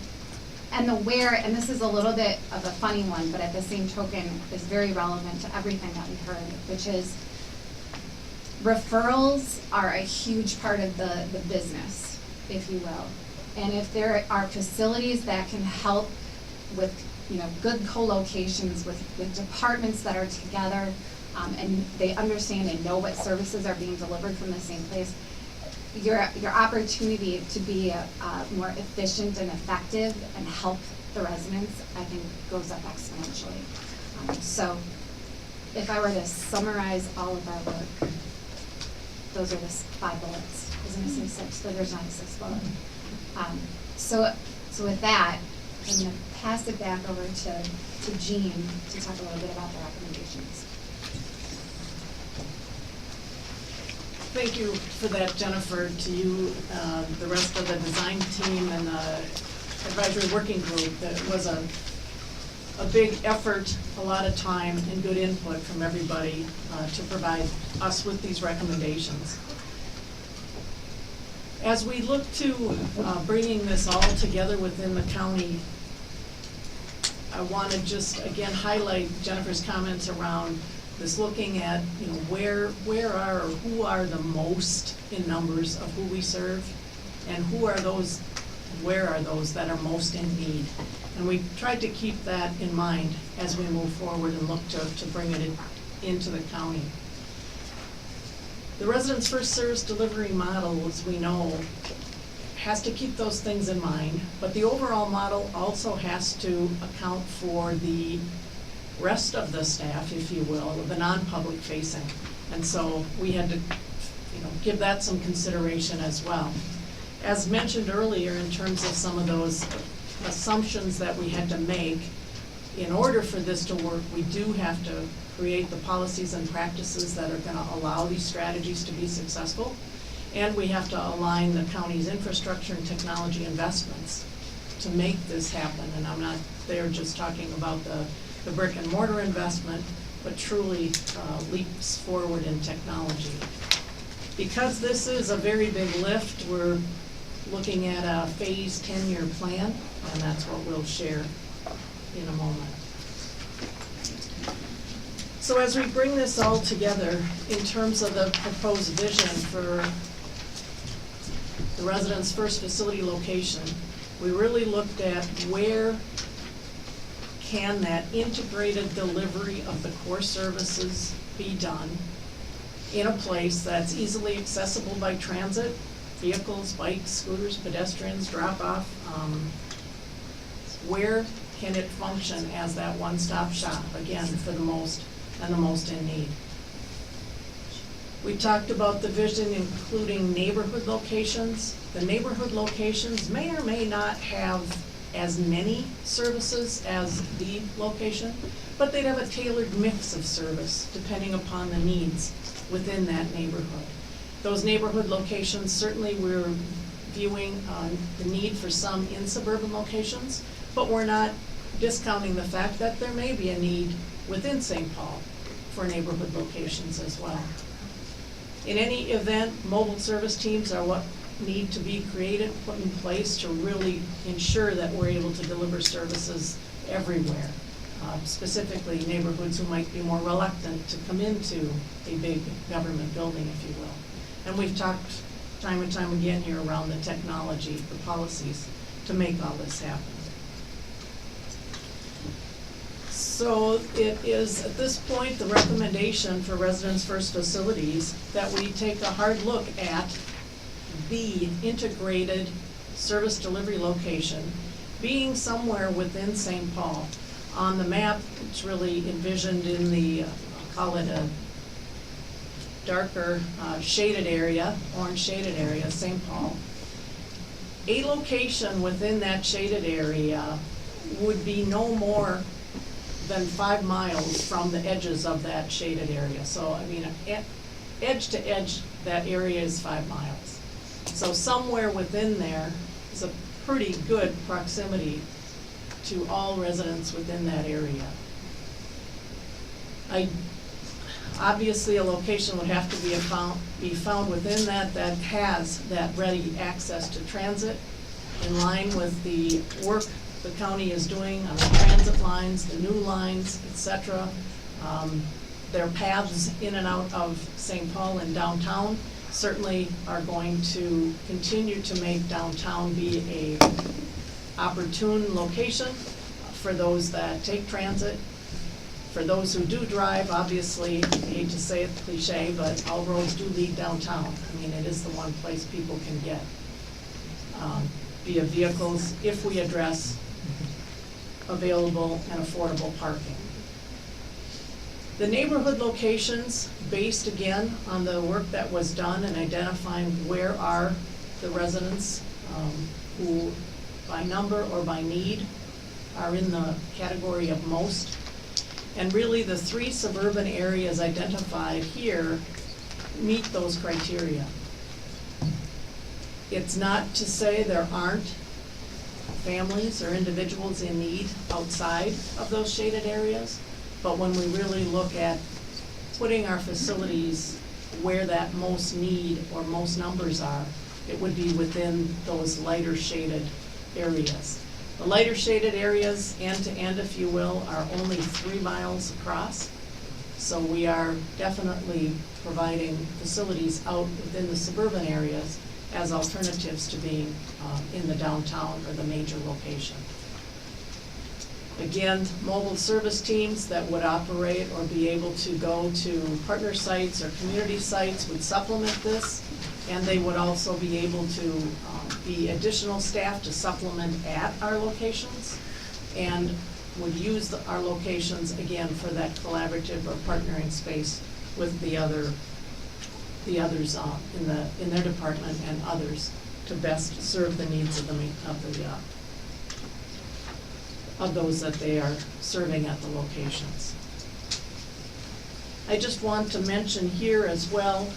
And the where, and this is a little bit of a funny one, but at the same token is very relevant to everything that we heard, which is referrals are a huge part of the business, if you will. And if there are facilities that can help with good co-locations with departments that are together, and they understand and know what services are being delivered from the same place, your opportunity to be more efficient and effective and help the residents, I think, goes up exponentially. So if I were to summarize all of our work, those are the 5 bullets. I was going to say 6, but there's not a 6th bullet. So with that, I'm going to pass it back over to Jean to talk a little bit about the recommendations. Thank you for that, Jennifer, to you, the rest of the design team and the advisory working group. That was a big effort, a lot of time and good input from everybody to provide us with these recommendations. As we look to bringing this all together within the county, I want to just again highlight Jennifer's comments around this, looking at where are or who are the most in numbers of who we serve, and where are those that are most in need. And we tried to keep that in mind as we move forward and look to bring it into the county. The Residents First Service Delivery model, as we know, has to keep those things in mind, but the overall model also has to account for the rest of the staff, if you will, the non-public facing. And so we had to give that some consideration as well. As mentioned earlier, in terms of some of those assumptions that we had to make, in order for this to work, we do have to create the policies and practices that are gonna allow these strategies to be successful. And we have to align the county's infrastructure and technology investments to make this happen. And I'm not there just talking about the brick and mortar investment, but truly leaps forward in technology. Because this is a very big lift, we're looking at a phased 10-year plan, and that's what we'll share in a moment. So as we bring this all together, in terms of the proposed vision for the residents' first facility location, we really looked at where can that integrated delivery of the core services be done in a place that's easily accessible by transit, vehicles, bikes, scooters, pedestrians, drop-off. Where can it function as that one-stop shop, again, for the most and the most in need? We talked about the vision including neighborhood locations. The neighborhood locations may or may not have as many services as the location, but they'd have a tailored mix of service depending upon the needs within that neighborhood. Those neighborhood locations, certainly we're viewing the need for some in suburban locations, but we're not discounting the fact that there may be a need within St. Paul for neighborhood locations as well. In any event, mobile service teams are what need to be created, put in place to really ensure that we're able to deliver services everywhere, specifically neighborhoods who might be more reluctant to come into a big government building, if you will. And we've talked time and time again here around the technology, the policies to make all this happen. So it is, at this point, the recommendation for Residents First Facilities that we take a hard look at the integrated service delivery location being somewhere within St. Paul. On the map, it's really envisioned in the, I'll call it a darker shaded area, orange shaded area, St. Paul. A location within that shaded area would be no more than 5 miles from the edges of that shaded area. So, I mean, edge to edge, that area is 5 miles. So somewhere within there is a pretty good proximity to all residents within that area. Obviously, a location would have to be found within that has that ready access to transit in line with the work the county is doing on the transit lines, the new lines, et cetera. Their paths in and out of St. Paul and downtown certainly are going to continue to make downtown be a opportune location for those that take transit. For those who do drive, obviously, I hate to say it cliche, but all roads do lead downtown. I mean, it is the one place people can get via vehicles if we address available and affordable parking. The neighborhood locations, based again on the work that was done and identifying where are the residents who by number or by need are in the category of most. And really the 3 suburban areas identified here meet those criteria. It's not to say there aren't families or individuals in need outside of those shaded areas, but when we really look at putting our facilities where that most need or most numbers are, it would be within those lighter shaded areas. The lighter shaded areas, end to end, if you will, are only 3 miles across. So we are definitely providing facilities out within the suburban areas as alternatives to being in the downtown or the major location. Again, mobile service teams that would operate or be able to go to partner sites or community sites would supplement this, and they would also be able to be additional staff to supplement at our locations, and would use our locations again for that collaborative or partnering space with the others in their department and others to best serve the needs of of those that they are serving at the locations. I just want to mention here as well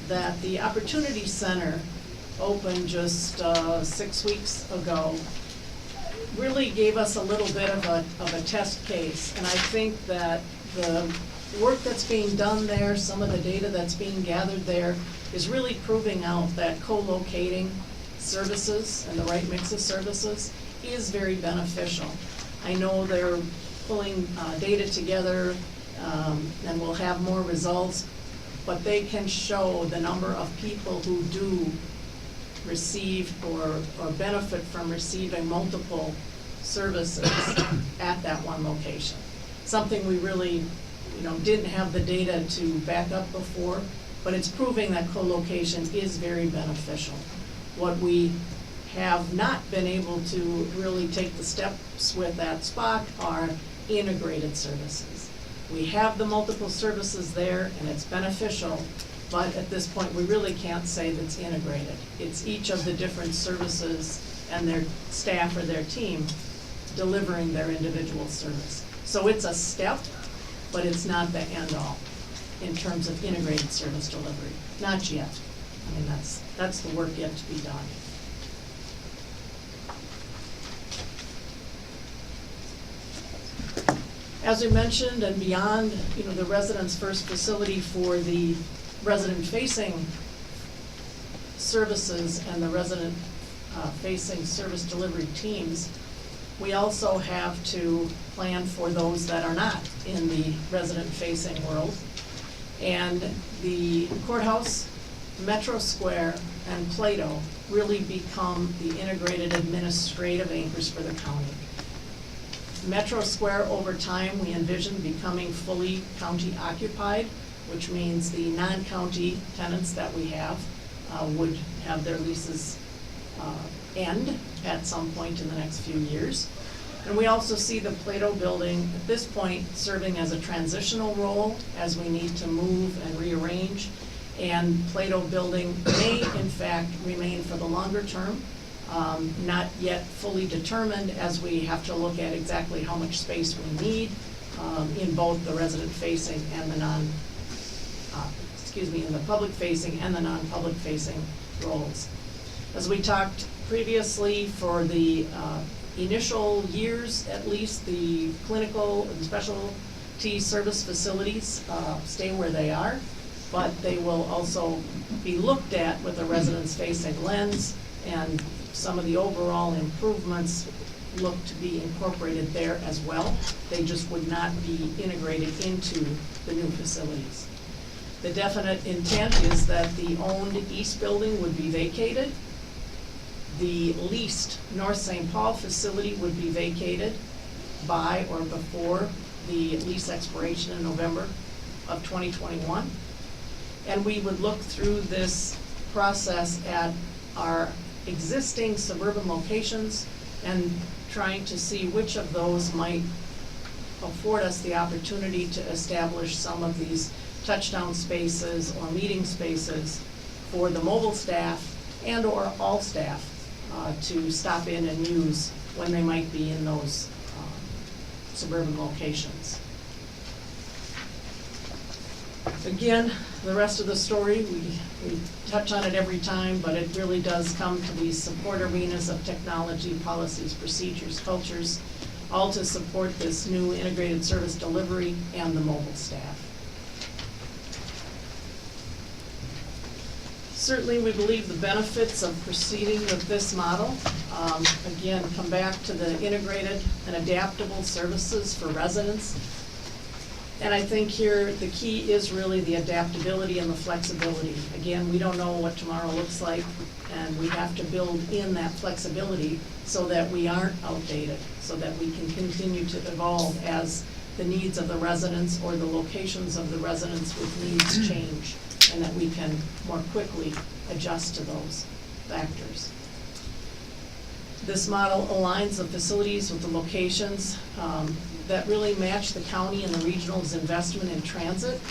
that the Opportunity Center opened just 6 weeks ago, really gave us a little bit of a test case. And I think that the work that's being done there, some of the data that's being gathered there, is really proving out that co-locating services and the right mix of services is very beneficial. I know they're pulling data together and we'll have more results, but they can show the number of people who do receive or benefit from receiving multiple services at that one location. Something we really, didn't have the data to back up before, but it's proving that co-location is very beneficial. What we have not been able to really take the steps with at SPOC are integrated services. We have the multiple services there and it's beneficial, but at this point we really can't say that's integrated. It's each of the different services and their staff or their team delivering their individual service. So it's a step, but it's not the end all in terms of integrated service delivery. Not yet. I mean, that's the work yet to be done. As we mentioned, and beyond, the residents' first facility for the resident-facing services and the resident-facing service delivery teams, we also have to plan for those that are not in the resident-facing world. And the courthouse, Metro Square, and Plato really become the integrated administrative anchors for the county. Metro Square, over time, we envision becoming fully county occupied, which means the non-county tenants that we have would have their leases end at some point in the next few years. And we also see the Plato building at this point serving as a transitional role as we need to move and rearrange. And Plato building may in fact remain for the longer term. Not yet fully determined, as we have to look at exactly how much space we need in both the resident-facing and the in the public-facing and the non-public facing roles. As we talked previously, for the initial years at least, the clinical and specialty service facilities stay where they are, but they will also be looked at with a residents-facing lens, and some of the overall improvements look to be incorporated there as well. They just would not be integrated into the new facilities. The definite intent is that the owned east building would be vacated. The leased North St. Paul facility would be vacated by or before the lease expiration in November of 2021. And we would look through this process at our existing suburban locations and trying to see which of those might afford us the opportunity to establish some of these touchdown spaces or meeting spaces for the mobile staff and or all staff to stop in and use when they might be in those suburban locations. Again, the rest of the story, we touch on it every time, but it really does come to these support arenas of technology, policies, procedures, cultures, all to support this new integrated service delivery and the mobile staff. Certainly, we believe the benefits of proceeding with this model, again, come back to the integrated and adaptable services for residents. And I think here the key is really the adaptability and the flexibility. Again, we don't know what tomorrow looks like, and we have to build in that flexibility so that we aren't outdated, so that we can continue to evolve as the needs of the residents or the locations of the residents with needs change, and that we can more quickly adjust to those factors. This model aligns the facilities with the locations that really match the county and the regional's investment in transit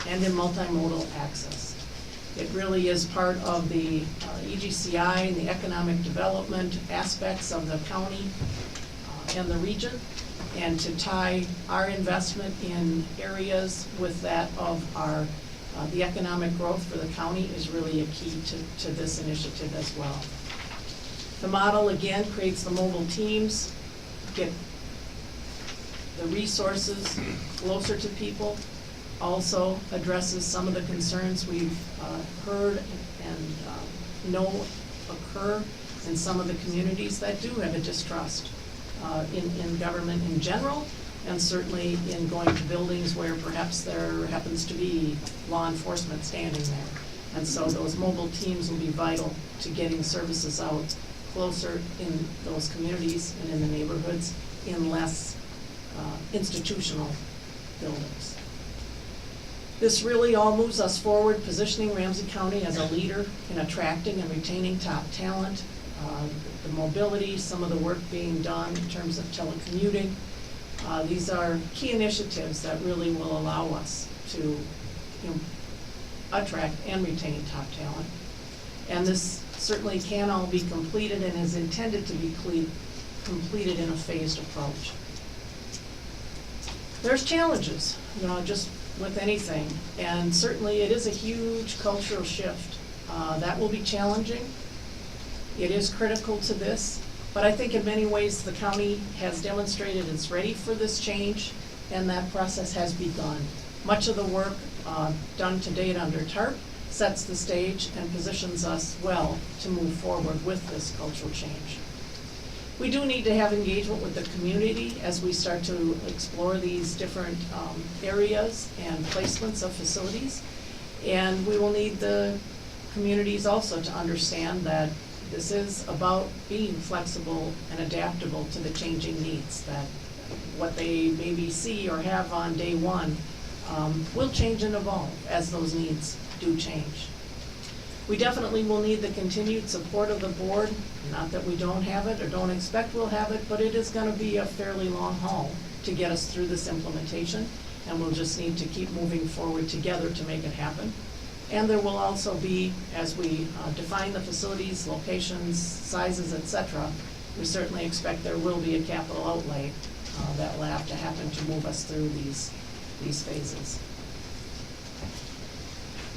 and in multimodal access. It really is part of the EGCI and the economic development aspects of the county and the region, and to tie our investment in areas with that of our the economic growth for the county is really a key to this initiative as well. The model, again, creates the mobile teams, get the resources closer to people, also addresses some of the concerns we've heard and know occur in some of the communities that do have a distrust in government in general, and certainly in going to buildings where perhaps there happens to be law enforcement standing there. And so those mobile teams will be vital to getting services out closer in those communities and in the neighborhoods in less institutional buildings. This really all moves us forward, positioning Ramsey County as a leader in attracting and retaining top talent, the mobility, some of the work being done in terms of telecommuting. These are key initiatives that really will allow us to attract and retain top talent. And this certainly can all be completed and is intended to be completed in a phased approach. There's challenges, just with anything, and certainly it is a huge cultural shift. That will be challenging. It is critical to this, but I think in many ways the county has demonstrated it's ready for this change, and that process has begun. Much of the work done to date under TARP sets the stage and positions us well to move forward with this cultural change. We do need to have engagement with the community as we start to explore these different areas and placements of facilities. And we will need the communities also to understand that this is about being flexible and adaptable to the changing needs, that what they maybe see or have on day one will change and evolve as those needs do change. We definitely will need the continued support of the board, not that we don't have it or don't expect we'll have it, but it is going to be a fairly long haul to get us through this implementation, and we'll just need to keep moving forward together to make it happen. And there will also be, as we define the facilities, locations, sizes, etc., we certainly expect there will be a capital outlay that will have to happen to move us through these phases.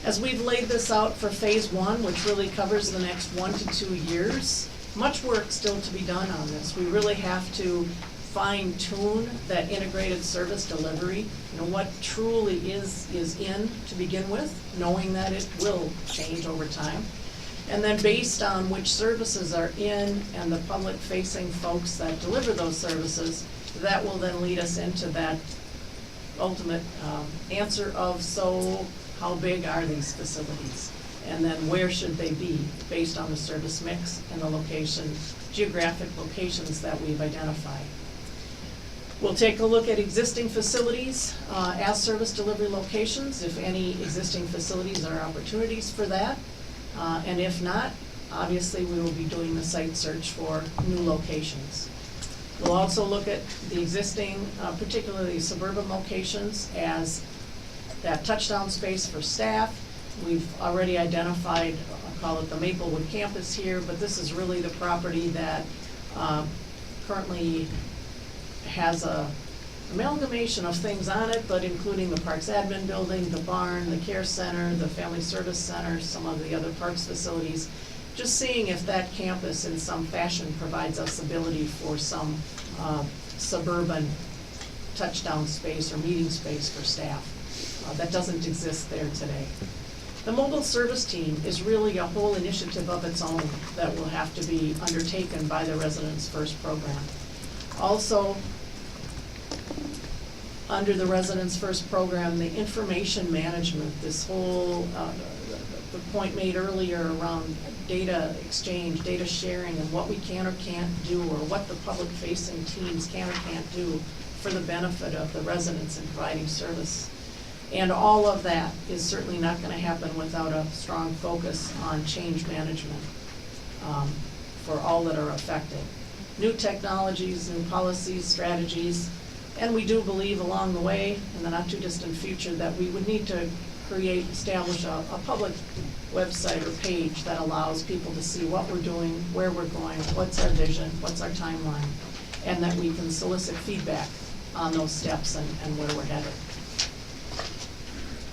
As we've laid this out for phase one, which really covers the next 1 to 2 years, much work still to be done on this. We really have to fine-tune that integrated service delivery, what truly is in to begin with, knowing that it will change over time. And then based on which services are in and the public-facing folks that deliver those services, that will then lead us into that ultimate answer of, so how big are these facilities? And then where should they be based on the service mix and the location, geographic locations that we've identified. We'll take a look at existing facilities as service delivery locations, if any existing facilities are opportunities for that. And if not, obviously we will be doing the site search for new locations. We'll also look at the existing, particularly suburban locations, as that touchdown space for staff. We've already identified, I'll call it the Maplewood campus here, but this is really the property that currently has a amalgamation of things on it, but including the Parks Admin Building, the barn, the care center, the Family Service Center, some of the other parks facilities. Just seeing if that campus in some fashion provides us ability for some suburban touchdown space or meeting space for staff. That doesn't exist there today. The mobile service team is really a whole initiative of its own that will have to be undertaken by the Residents First program. Also, under the Residents First program, the information management, this whole, the point made earlier around data exchange, data sharing, and what we can or can't do, or what the public-facing teams can or can't do for the benefit of the residents in providing service. And all of that is certainly not going to happen without a strong focus on change management for all that are affected. New technologies, new policies, strategies, and we do believe along the way, in the not too distant future, that we would need to establish a public website or page that allows people to see what we're doing, where we're going, what's our vision, what's our timeline, and that we can solicit feedback on those steps and where we're headed.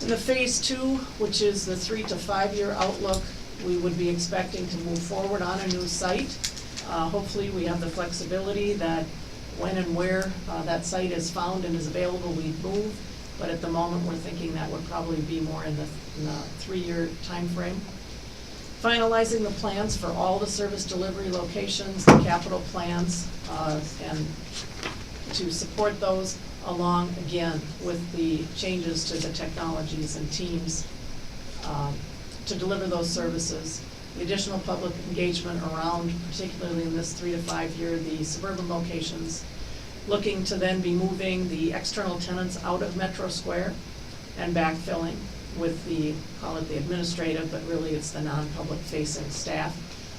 In the phase 2, which is the 3 to 5 year outlook, we would be expecting to move forward on a new site. Hopefully we have the flexibility that when and where that site is found and is available, we move. But at the moment, we're thinking that would probably be more in the 3-year time frame. Finalizing the plans for all the service delivery locations, the capital plans, and to support those along, again, with the changes to the technologies and teams to deliver those services. The additional public engagement around, particularly in this 3 to 5 year, the suburban locations, looking to then be moving the external tenants out of Metro Square and backfilling with the, call it the administrative, but really it's the non-public facing staff,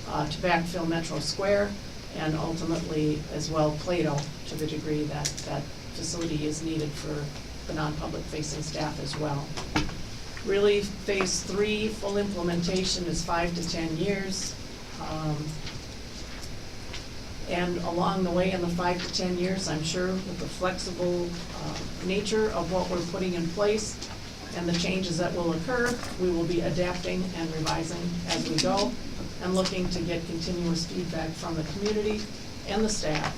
to backfill Metro Square and ultimately as well Plato to the degree that that facility is needed for the non-public facing staff as well. Really, phase 3, full implementation is 5 to 10 years. And along the way in the 5 to 10 years, I'm sure with the flexible nature of what we're putting in place and the changes that will occur, we will be adapting and revising as we go and looking to get continuous feedback from the community and the staff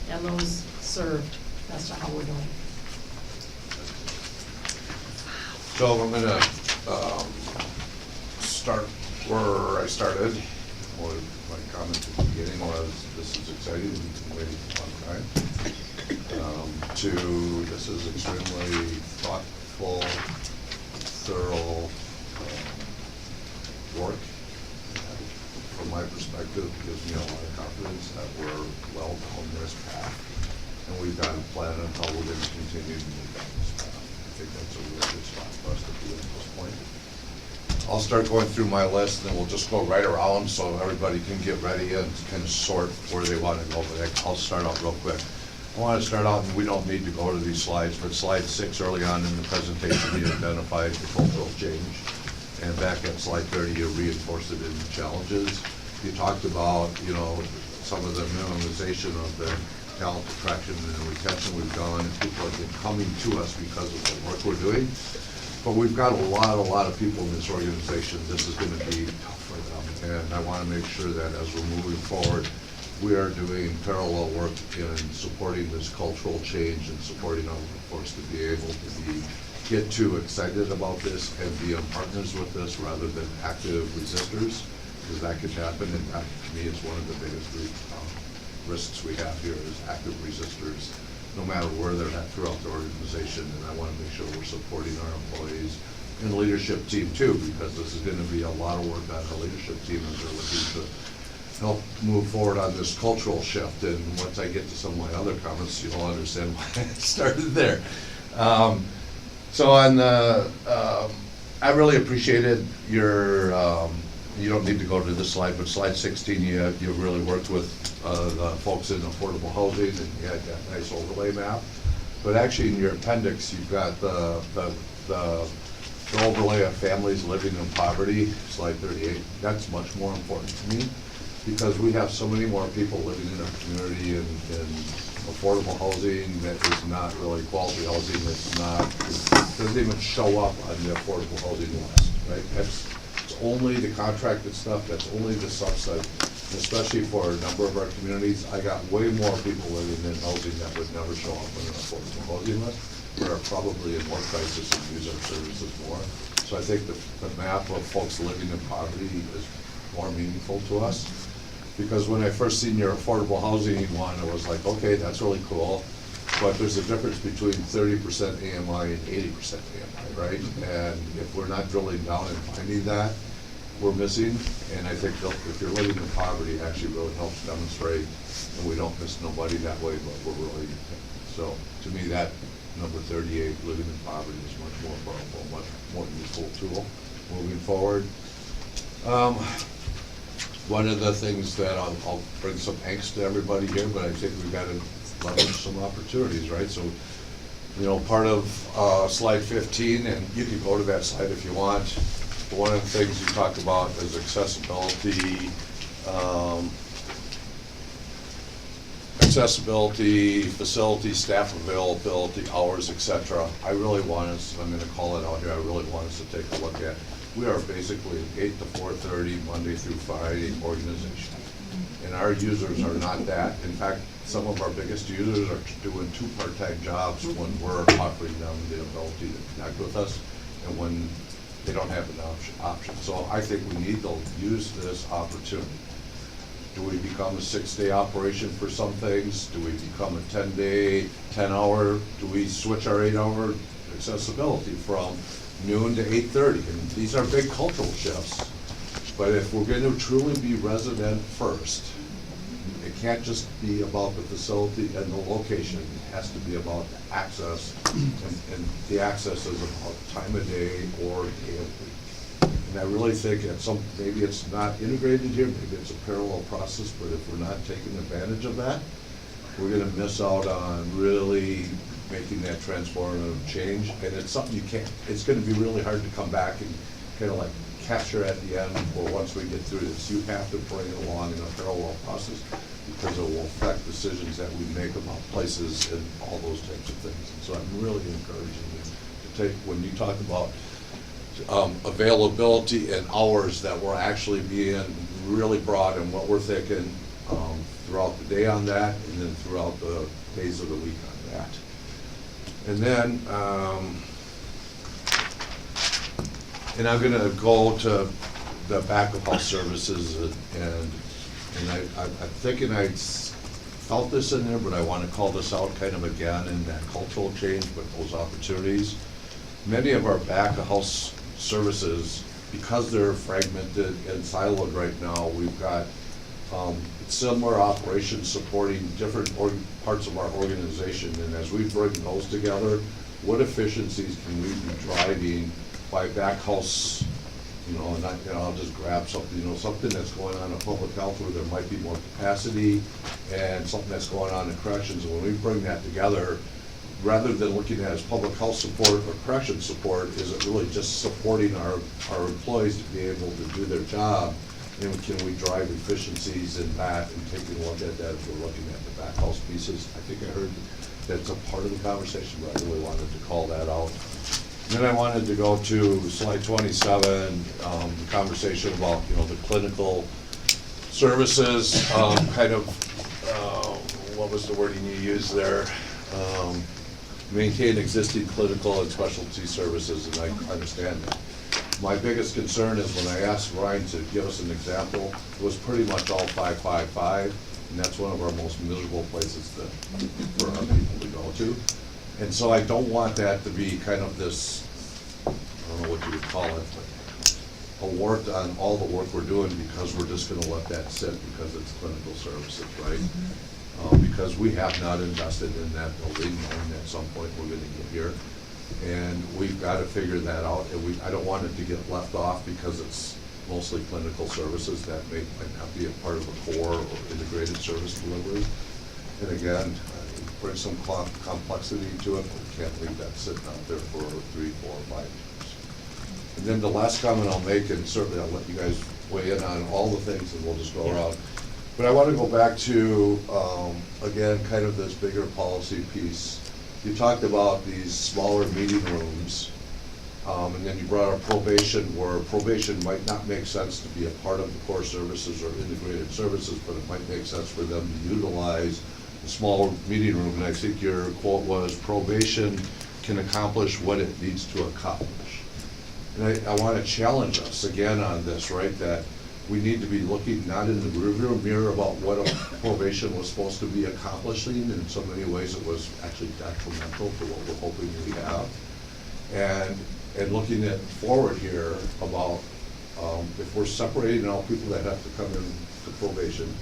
and those served as to how we're doing. So I'm gonna start where I started. My comment at the beginning was, this is exciting, we've been waiting a long time. This is extremely thoughtful, thorough work. From my perspective, it gives me a lot of confidence that we're well down this path. And we've got a plan on how we're gonna continue to move down this path. I think that's a really good spot for us to be at this point. I'll start going through my list, and then we'll just go right around so everybody can get ready and kind of sort where they want to go. But I'll start out real quick. I want to start out, and we don't need to go to these slides, but slide 6 early on in the presentation, you identified the cultural change. And back at slide 30, you reinforced it in the challenges. You talked about, some of the minimization of the talent attraction and retention we've done, and people have been coming to us because of the work we're doing. But we've got a lot of people in this organization. This is going to be tough for them. And I want to make sure that as we're moving forward, we are doing parallel work in supporting this cultural change and supporting our workforce to be able to get too excited about this and be partners with this rather than active resistors, because that could happen. And that, to me, is one of the biggest risks we have here is active resistors, no matter where they're at throughout the organization. And I want to make sure we're supporting our employees and the leadership team too, because this is going to be a lot of work on our leadership team as they're looking to help move forward on this cultural shift. And once I get to some of my other comments, you'll understand why I started there. So on I really appreciated your, you don't need to go to this slide, but slide 16, you really worked with the folks in affordable housing, and you had that nice overlay map. But actually in your appendix, you've got the overlay of families living in poverty, slide 38. That's much more important to me, because we have so many more people living in our community in affordable housing that is not really quality housing. It doesn't even show up on the affordable housing list, right? It's only the contracted stuff, that's only the subset. Especially for a number of our communities, I got way more people living in housing that would never show up on an affordable housing list, but are probably in more crisis and use our services more. So I think the map of folks living in poverty is more meaningful to us. Because when I first seen your affordable housing one, I was like, okay, that's really cool. But there's a difference between 30% AMI and 80% AMI, right? And if we're not drilling down and finding that, we're missing. And I think if you're living in poverty, it actually really helps demonstrate, and we don't miss nobody that way, but we're really, so to me, that number 38, living in poverty, is much more powerful, much more useful tool moving forward. One of the things that I'll bring some angst to everybody here, but I think we've got to leverage some opportunities, right? So You know, part of slide 15, and you can go to that slide if you want, but one of the things you talked about is accessibility, facility, staff availability, hours, et cetera. I really want us, I'm gonna call it out here, I really want us to take a look at. We are basically an 8 to 4:30, Monday through Friday organization. And our users are not that. In fact, some of our biggest users are doing 2 part-time jobs when we're offering them the ability to connect with us and when they don't have an option. So I think we need to use this opportunity. Do we become a 6-day operation for some things? Do we become a 10-day, 10-hour? Do we switch our 8-hour accessibility from noon to 8:30? And these are big cultural shifts. But if we're going to truly be resident first, it can't just be about the facility and the location. It has to be about access, and the access is about time of day or day of week. And I really think maybe it's not integrated here, maybe it's a parallel process, but if we're not taking advantage of that, we're gonna miss out on really making that transformative change. And it's something it's gonna be really hard to come back and kind of like capture at the end, or once we get through this. You have to bring it along in a parallel process, because it will affect decisions that we make about places and all those types of things. And so I'm really encouraging you to take, when you talk about availability and hours, that we're actually being really broad in what we're thinking throughout the day on that, and then throughout the days of the week on that. And then, and I'm gonna go to the back of house services, and I'm thinking I felt this in there, but I wanna call this out kind of again in that cultural change, but those opportunities. Many of our back of house services, because they're fragmented and siloed right now, we've got similar operations supporting different parts of our organization. And as we bring those together, what efficiencies can we be driving by back house, and I'll just grab something, something that's going on in public health where there might be more capacity, and something that's going on in corrections. And when we bring that together, rather than looking at it as public health support or correction support, is it really just supporting our employees to be able to do their job? And can we drive efficiencies in that, and taking a look at that if we're looking at the back house pieces? I think I heard that's a part of the conversation, but I really wanted to call that out. And then I wanted to go to slide 27, the conversation about, the clinical services, what was the wording you used there? Maintain existing clinical and specialty services, and I understand that. My biggest concern is when I asked Ryan to give us an example, it was pretty much all 555, and that's one of our most miserable places for our people to go to. And so I don't want that to be kind of this, I don't know what you would call it, but award on all the work we're doing, because we're just gonna let that sit because it's clinical services, right? Because we have not invested in that building, and at some point we're gonna get here. And we've got to figure that out, and I don't want it to get left off because it's mostly clinical services that might not be a part of a core or integrated service delivery. And again, bring some complexity to it, but we can't leave that sitting out there for 3, 4, 5 years. And then the last comment I'll make, and certainly I'll let you guys weigh in on all the things, and we'll just go around. But I want to go back to, again, kind of this bigger policy piece. You talked about these smaller meeting rooms, and then you brought up probation, where probation might not make sense to be a part of the core services or integrated services, but it might make sense for them to utilize the smaller meeting room. And I think your quote was, probation can accomplish what it needs to accomplish. And I want to challenge us again on this, right, that we need to be looking not in the rearview mirror about what a probation was supposed to be accomplishing. In so many ways it was actually detrimental to what we're hoping we have. And looking at forward here about if we're separating out people that have to come in to probation,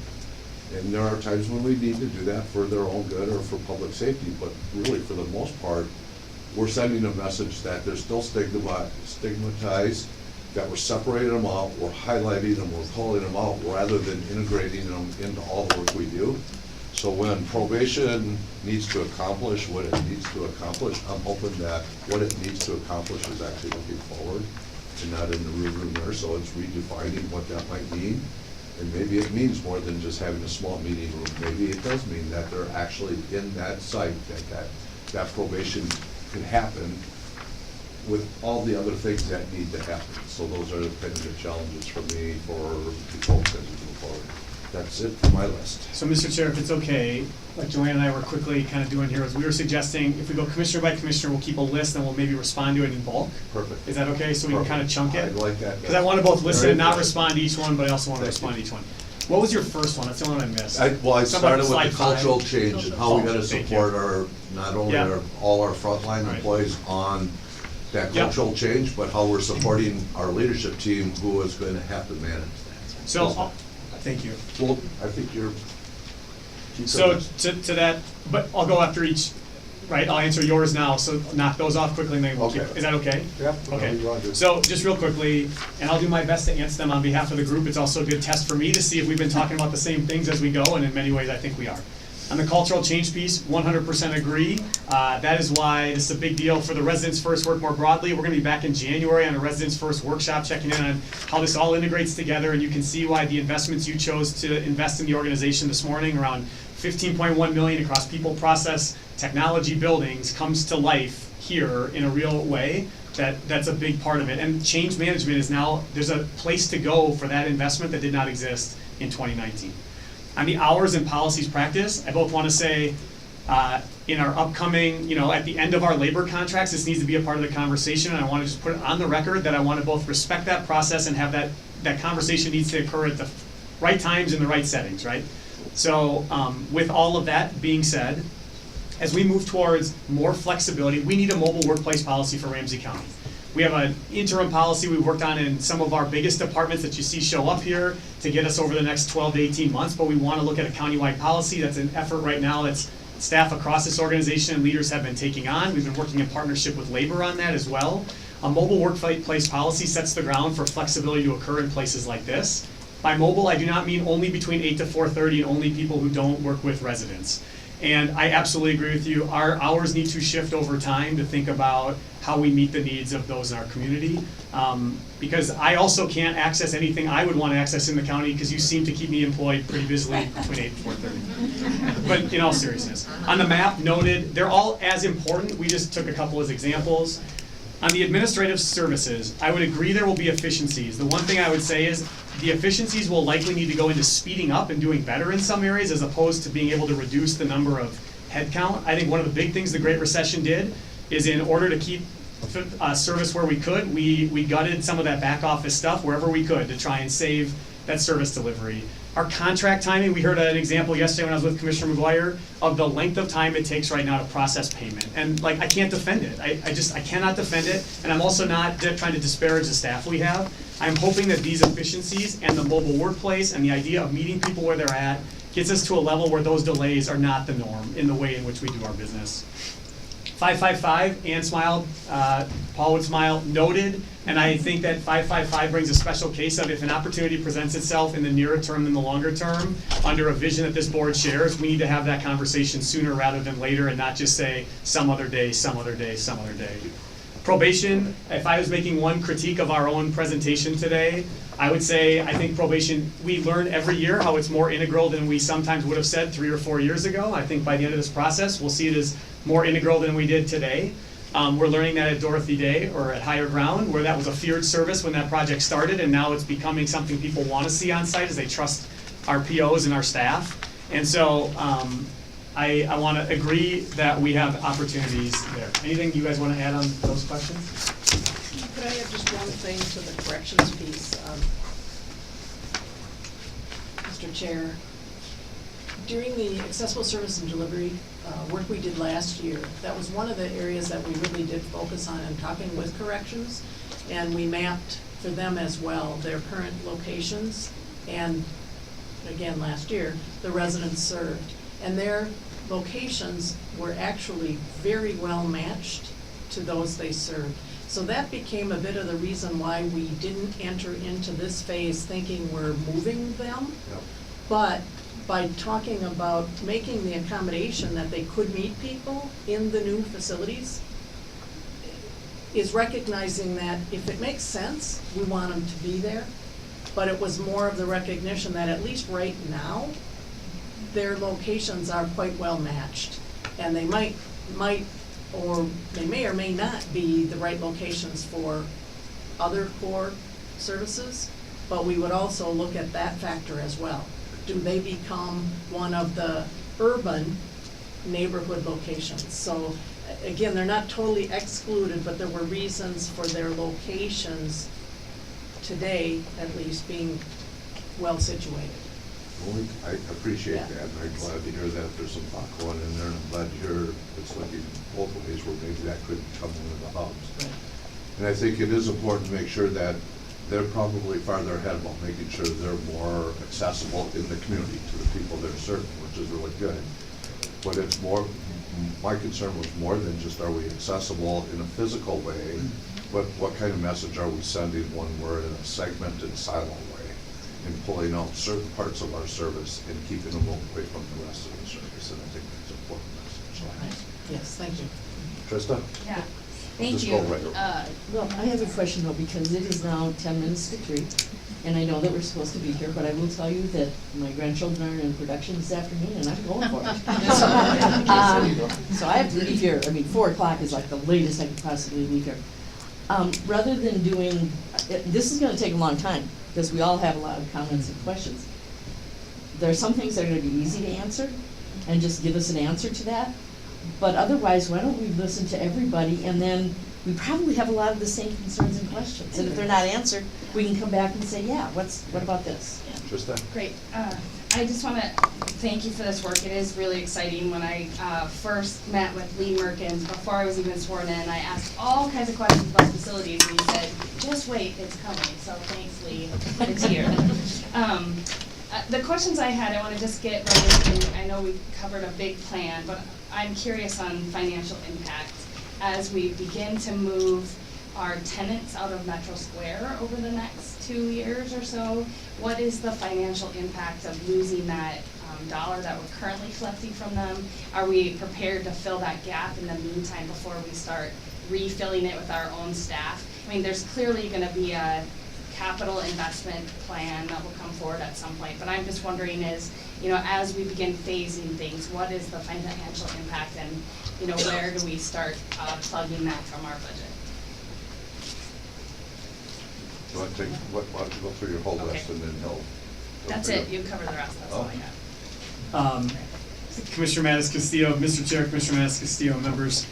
and there are times when we need to do that for their own good or for public safety, but really for the most part, we're sending a message that they're still stigmatized, that we're separating them out, we're highlighting them, we're calling them out, rather than integrating them into all the work we do. So when probation needs to accomplish what it needs to accomplish, I'm hoping that what it needs to accomplish is actually looking forward and not in the rearview mirror, so it's redefining what that might mean. And maybe it means more than just having a small meeting room. Maybe it does mean that they're actually in that site, that probation can happen with all the other things that need to happen. So those are the kind of the challenges for me, for the folks as we move forward. That's it for my list. So, Mr. Chair, if it's okay, like Joanne and I were quickly kind of doing here, is we were suggesting if we go commissioner by commissioner, we'll keep a list and we'll maybe respond to it in bulk. Perfect. Is that okay? So we can kind of chunk it? I'd like that. Because I want to both listen Very and not good. respond to each one, but I also want to respond to each one. What was your first one? That's the one I missed. I Something started with slide the cultural 5. change and how we gotta Thank you. support our, not only Yeah. all our frontline Right. employees on that Yeah. cultural change, but how we're supporting our leadership team who is gonna have to manage that. So, Yes, thank you. well, I think you're. So to that, but I'll go after each, right? I'll answer yours now, so knock those off quickly and then we'll keep, Okay. is that okay? Yep. Okay, No, you want to. so just real quickly, and I'll do my best to answer them on behalf of the group. It's also a good test for me to see if we've been talking about the same things as we go, and in many ways, I think we are. On the cultural change piece, 100% agree. That is why this is a big deal for the Residents First work more broadly. We're gonna be back in January on a Residents First workshop, checking in on how this all integrates together, and you can see why the investments you chose to invest in the organization this morning, around 15.1 million across people, process, technology, buildings, comes to life here in a real way. That's a big part of it. And change management is now, there's a place to go for that investment that did not exist in 2019. On the hours and policies practice, I both want to say, in our upcoming, at the end of our labor contracts, this needs to be a part of the conversation, and I want to just put it on the record that I want to both respect that process and have that conversation needs to occur at the right times in the right settings, right? So, with all of that being said, as we move towards more flexibility, we need a mobile workplace policy for Ramsey County. We have an interim policy we've worked on in some of our biggest departments that you see show up here to get us over the next 12 to 18 months, but we want to look at a countywide policy. That's an effort right now that's staff across this organization and leaders have been taking on. We've been working in partnership with labor on that as well. A mobile workplace policy sets the ground for flexibility to occur in places like this. By mobile, I do not mean only between 8 to 4:30 and only people who don't work with residents. And I absolutely agree with you. Our hours need to shift over time to think about how we meet the needs of those in our community. Because I also can't access anything I would want to access in the county because you seem to keep me employed pretty busily between 8 and 4:30. But in all seriousness, on the map noted, they're all as important. We just took a couple as examples. On the administrative services, I would agree there will be efficiencies. The one thing I would say is the efficiencies will likely need to go into speeding up and doing better in some areas as opposed to being able to reduce the number of headcount. I think one of the big things the Great Recession did is in order to keep service where we could, we gutted some of that back office stuff wherever we could to try and save that service delivery. Our contract timing, we heard an example yesterday when I was with Commissioner McGuire of the length of time it takes right now to process payment. And I can't defend it. I cannot defend it. And I'm also not trying to disparage the staff we have. I'm hoping that these efficiencies and the mobile workplace and the idea of meeting people where they're at gets us to a level where those delays are not the norm in the way in which we do our business. 555, Ann smiled, Paul would smile, noted, and I think that 555 brings a special case of if an opportunity presents itself in the nearer term than the longer term, under a vision that this board shares, we need to have that conversation sooner rather than later and not just say some other day, some other day, some other day. Probation, if I was making one critique of our own presentation today, I would say I think probation, we learn every year how it's more integral than we sometimes would have said 3 or 4 years ago. I think by the end of this process, we'll see it as more integral than we did today. We're learning that at Dorothy Day or at Higher Ground, where that was a feared service when that project started, and now it's becoming something people want to see on site as they trust our POs and our staff. And so I want to agree that we have opportunities there. Anything you guys want to add on those questions? Could I add just one thing to the corrections piece? Mr. Chair, during the accessible service and delivery work we did last year, that was one of the areas that we really did focus on in talking with corrections, and we mapped for them as well their current locations and, again, last year, the residents served. And their locations were actually very well matched to those they served. So that became a bit of the reason why we didn't enter into this phase thinking we're moving them. Yep. But by talking about making the accommodation that they could meet people in the new facilities, is recognizing that if it makes sense, we want them to be there. But it was more of the recognition that at least right now, their locations are quite well matched. And they might, or they may or may not be the right locations for other core services, but we would also look at that factor as well. Do they become one of the urban neighborhood locations? So again, they're not totally excluded, but there were reasons for their locations today, at least, being well situated. Well, I appreciate Yeah. that, and I'm glad to hear that there's some thought going in there, and I'm glad to hear it's looking both ways where maybe that could become one of the hubs. Right. And I think it is important to make sure that they're probably farther ahead about making sure they're more accessible in the community to the people they're serving, which is really good. But it's more, my concern was more than just are we accessible in a physical way, but what kind of message are we sending when we're in a segmented silo way and pulling out certain parts of our service and keeping them away from the rest of the service, and I think that's an important message. Yes, thank you. Trista? Yeah, I'll thank just you. go right over. Well, I have a question though, because it is now 10 minutes to 3, and I know that we're supposed to be here, but I will tell you that my grandchildren are in production this afternoon, and I'm going for it. So I have to leave here, 4 o'clock is like the latest I could possibly leave here. Rather than doing, this is gonna take a long time, because we all have a lot of comments and questions. There are some things that are gonna be easy to answer, and just give us an answer to that. But otherwise, why don't we listen to everybody, and then we probably have a lot of the same concerns and questions. And if they're not answered, we can come back and say, yeah, what about this? Trista? Great. I just want to thank you for this work. It is really exciting. When I first met with Lee Merkins, before I was even sworn in, I asked all kinds of questions about facilities, and he said, just wait, it's coming. So thanks, Lee. It's here. The questions I had, I want to just get right into. I know we covered a big plan, but I'm curious on financial impact as we begin to move our tenants out of Metro Square over the next 2 years or so. What is the financial impact of losing that dollar that we're currently collecting from them? Are we prepared to fill that gap in the meantime before we start refilling it with our own staff? I mean, there's clearly going to be a capital investment plan that will come forward at some point, but I'm just wondering is, as we begin phasing things, what is the financial impact, and, where do we start plugging that from our budget? Do I take, why don't you go through your whole Okay. list and then he'll. That's it, you covered the rest, that's all I got. Commissioner Mattis Castillo, Mr. Chair, Commissioner Mattis Castillo, members,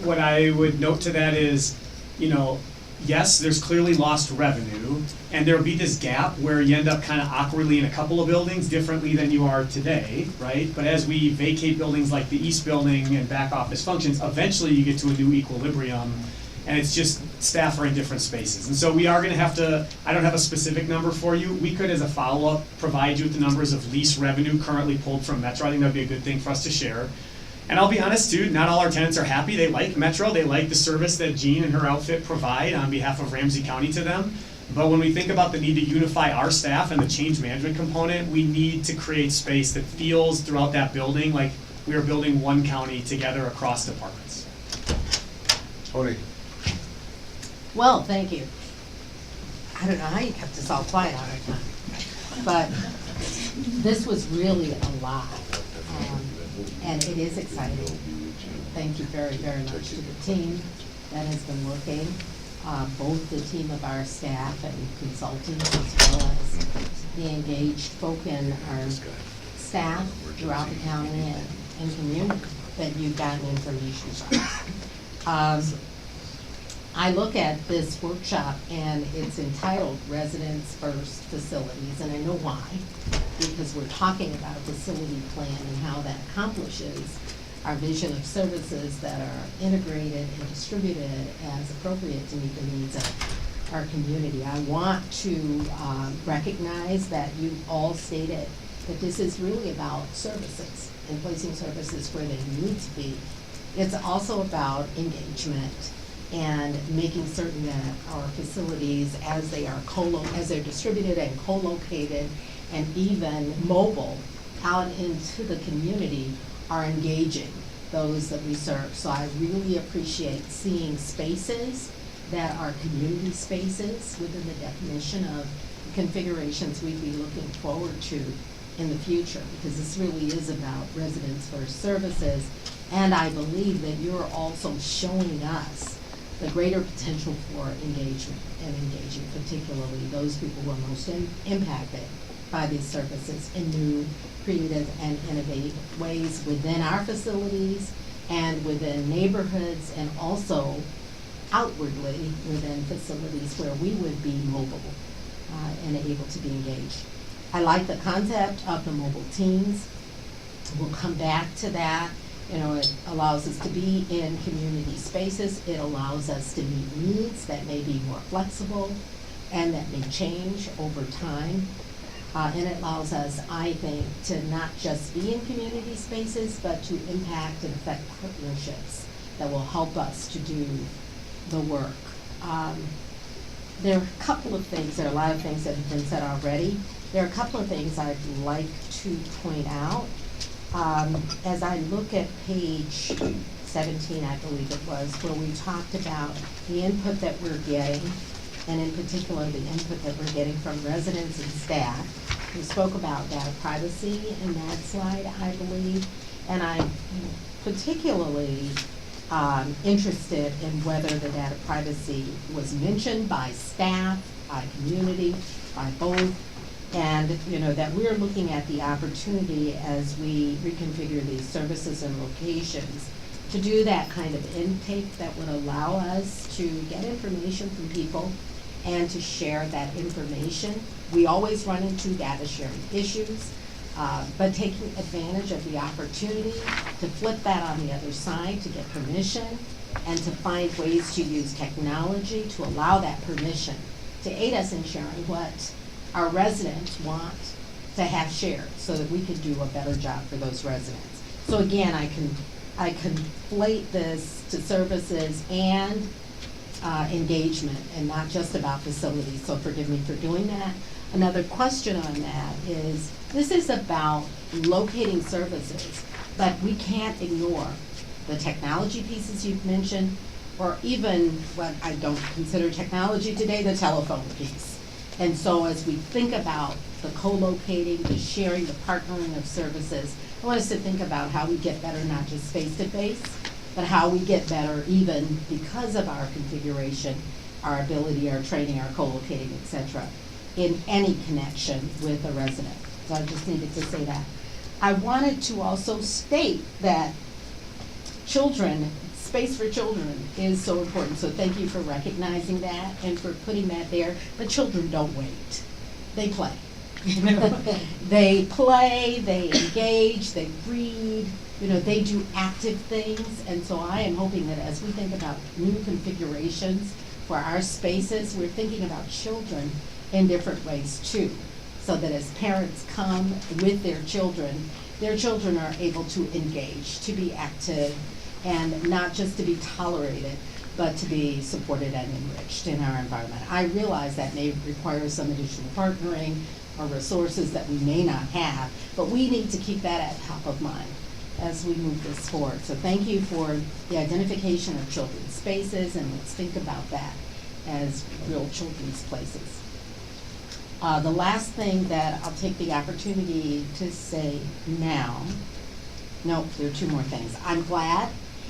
what I would note to that is, yes, there's clearly lost revenue, and there'll be this gap where you end up kind of awkwardly in a couple of buildings differently than you are today, right? But as we vacate buildings like the East Building and back office functions, eventually you get to a new equilibrium, and it's just staff are in different spaces. And so we are gonna have to, I don't have a specific number for you. We could, as a follow-up, provide you with the numbers of lease revenue currently pulled from Metro. I think that'd be a good thing for us to share. And I'll be honest too, not all our tenants are happy. They like Metro, they like the service that Jean and her outfit provide on behalf of Ramsey County to them. But when we think about the need to unify our staff and the change management component, we need to create space that feels throughout that building like we are building one county together across departments. Tony? Well, thank you. I don't know how you kept us all quiet all the time, but this was really a lot, and it is exciting. Thank you very, very much to the team that has been working, both the team of our staff and consultants, as well as the engaged folk in our staff throughout the county and community that you've gotten information from. I look at this workshop and it's entitled Residents First Facilities, and I know why, because we're talking about a facility plan and how that accomplishes our vision of services that are integrated and distributed as appropriate to meet the needs of our community. I want to recognize that you all stated that this is really about services and placing services where they need to be. It's also about engagement and making certain that our facilities, as they are as they're distributed and co-located and even mobile, out into the community are engaging those that we serve. So I really appreciate seeing spaces that are community spaces within the definition of configurations we'd be looking forward to in the future, because this really is about residents first services. And I believe that you're also showing us the greater potential for engagement and engaging particularly those people who are most impacted by these services in new, creative, and innovative ways within our facilities and within neighborhoods, and also outwardly within facilities where we would be mobile and able to be engaged. I like the concept of the mobile teams. We'll come back to that. You know, it allows us to be in community spaces. It allows us to meet needs that may be more flexible and that may change over time. And it allows us, I think, to not just be in community spaces, but to impact and affect partnerships that will help us to do the work. There are a couple of things, there are a lot of things that have been said already. There are a couple of things I'd like to point out. As I look at page 17, I believe it was, where we talked about the input that we're getting, and in particular the input that we're getting from residents and staff. We spoke about data privacy in that slide, I believe, and I'm particularly interested in whether the data privacy was mentioned by staff, by community, by both. And, you know, that we're looking at the opportunity as we reconfigure these services and locations to do that kind of intake that would allow us to get information from people and to share that information. We always run into data sharing issues, but taking advantage of the opportunity to flip that on the other side, to get permission, and to find ways to use technology to allow that permission to aid us in sharing what our residents want to have shared, so that we can do a better job for those residents. So again, I conflate this to services and engagement, and not just about facilities, so forgive me for doing that. Another question on that is, this is about locating services, but we can't ignore the technology pieces you've mentioned, or even what I don't consider technology today, the telephone piece. And so as we think about the co-locating, the sharing, the partnering of services, I want us to think about how we get better, not just face-to-face, but how we get better even because of our configuration, our ability, our training, our co-locating, et cetera, in any connection with a resident. So I just needed to say that. I wanted to also state that children, space for children is so important. So thank you for recognizing that and for putting that there. But children don't wait. They play. They play, they engage, they read, you know, they do active things. And so I am hoping that as we think about new configurations for our spaces, we're thinking about children in different ways too. So that as parents come with their children are able to engage, to be active, and not just to be tolerated, but to be supported and enriched in our environment. I realize that may require some additional partnering or resources that we may not have, but we need to keep that at top of mind as we move this forward. So thank you for the identification of children's spaces, and let's think about that as real children's places. The last thing that I'll take the opportunity to say now, nope, there are two more things. I'm glad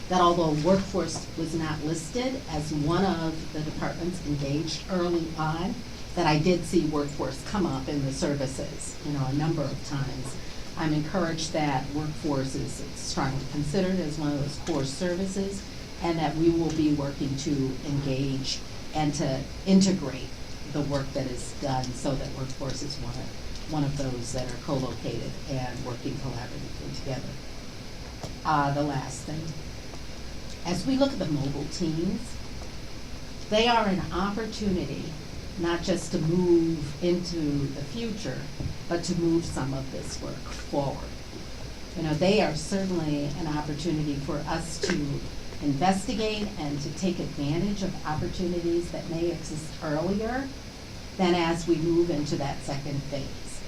that although workforce was not listed as one of the departments engaged early on, that I did see workforce come up in the services, you know, a number of times. I'm encouraged that workforce is strongly considered as one of those core services, and that we will be working to engage and to integrate the work that is done so that workforce is one of those that are co-located and working collaboratively together. The last thing, as we look at the mobile teams, they are an opportunity not just to move into the future, but to move some of this work forward. You know, they are certainly an opportunity for us to investigate and to take advantage of opportunities that may exist earlier than as we move into that second phase.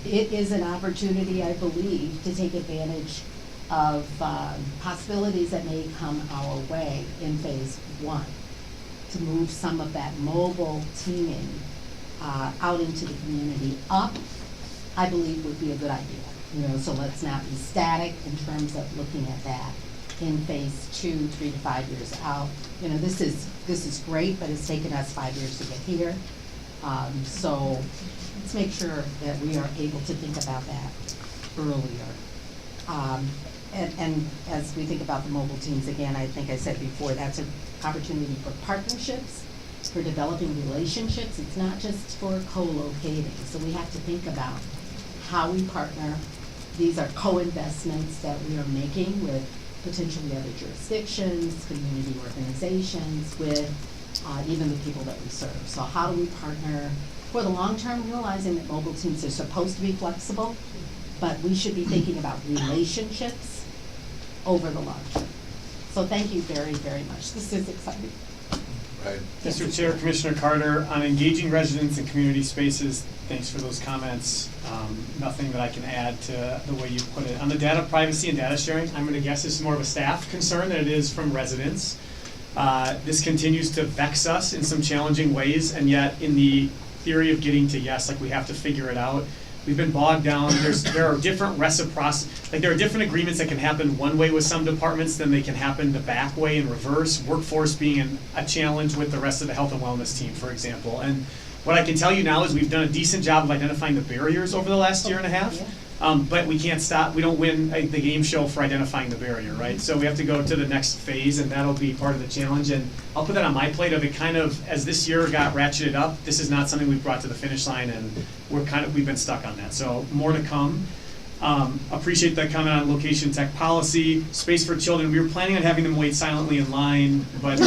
It is an opportunity, I believe, to take advantage of possibilities that may come our way in phase one, to move some of that mobile teaming out into the community up, I believe would be a good idea. So let's not be static in terms of looking at that in phase 2, 3 to 5 years out. This is great, but it's taken us 5 years to get here. So let's make sure that we are able to think about that earlier. And as we think about the mobile teams, again, I think I said before, that's an opportunity for partnerships, for developing relationships. It's not just for co-locating. So we have to think about how we partner. These are co-investments that we are making with potentially other jurisdictions, community organizations, with even the people that we serve. So how do we partner for the long term, realizing that mobile teams are supposed to be flexible, but we should be thinking about relationships over the long term. So thank you very, very much. This is exciting. Right. Mr. Chair, Commissioner Carter, on engaging residents in community spaces, thanks for those comments. Nothing that I can add to the way you put it. On the data privacy and data sharing, I'm gonna guess this is more of a staff concern than it is from residents. This continues to vex us in some challenging ways, and yet in the theory of getting to yes, like we have to figure it out, we've been bogged down. There are different there are different agreements that can happen one way with some departments than they can happen the back way in reverse. Workforce being a challenge with the rest of the health and wellness team, for example. And what I can tell you now is we've done a decent job of identifying the barriers over the last year and a half. But we can't stop, we don't win the game show for identifying the barrier, right? So we have to go to the next phase, and that'll be part of the challenge. And I'll put that on my plate of it kind of, as this year got ratcheted up, this is not something we've brought to the finish line, and we've been stuck on that. So more to come. Appreciate that comment on location tech policy, space for children. We were planning on having them wait silently in line, but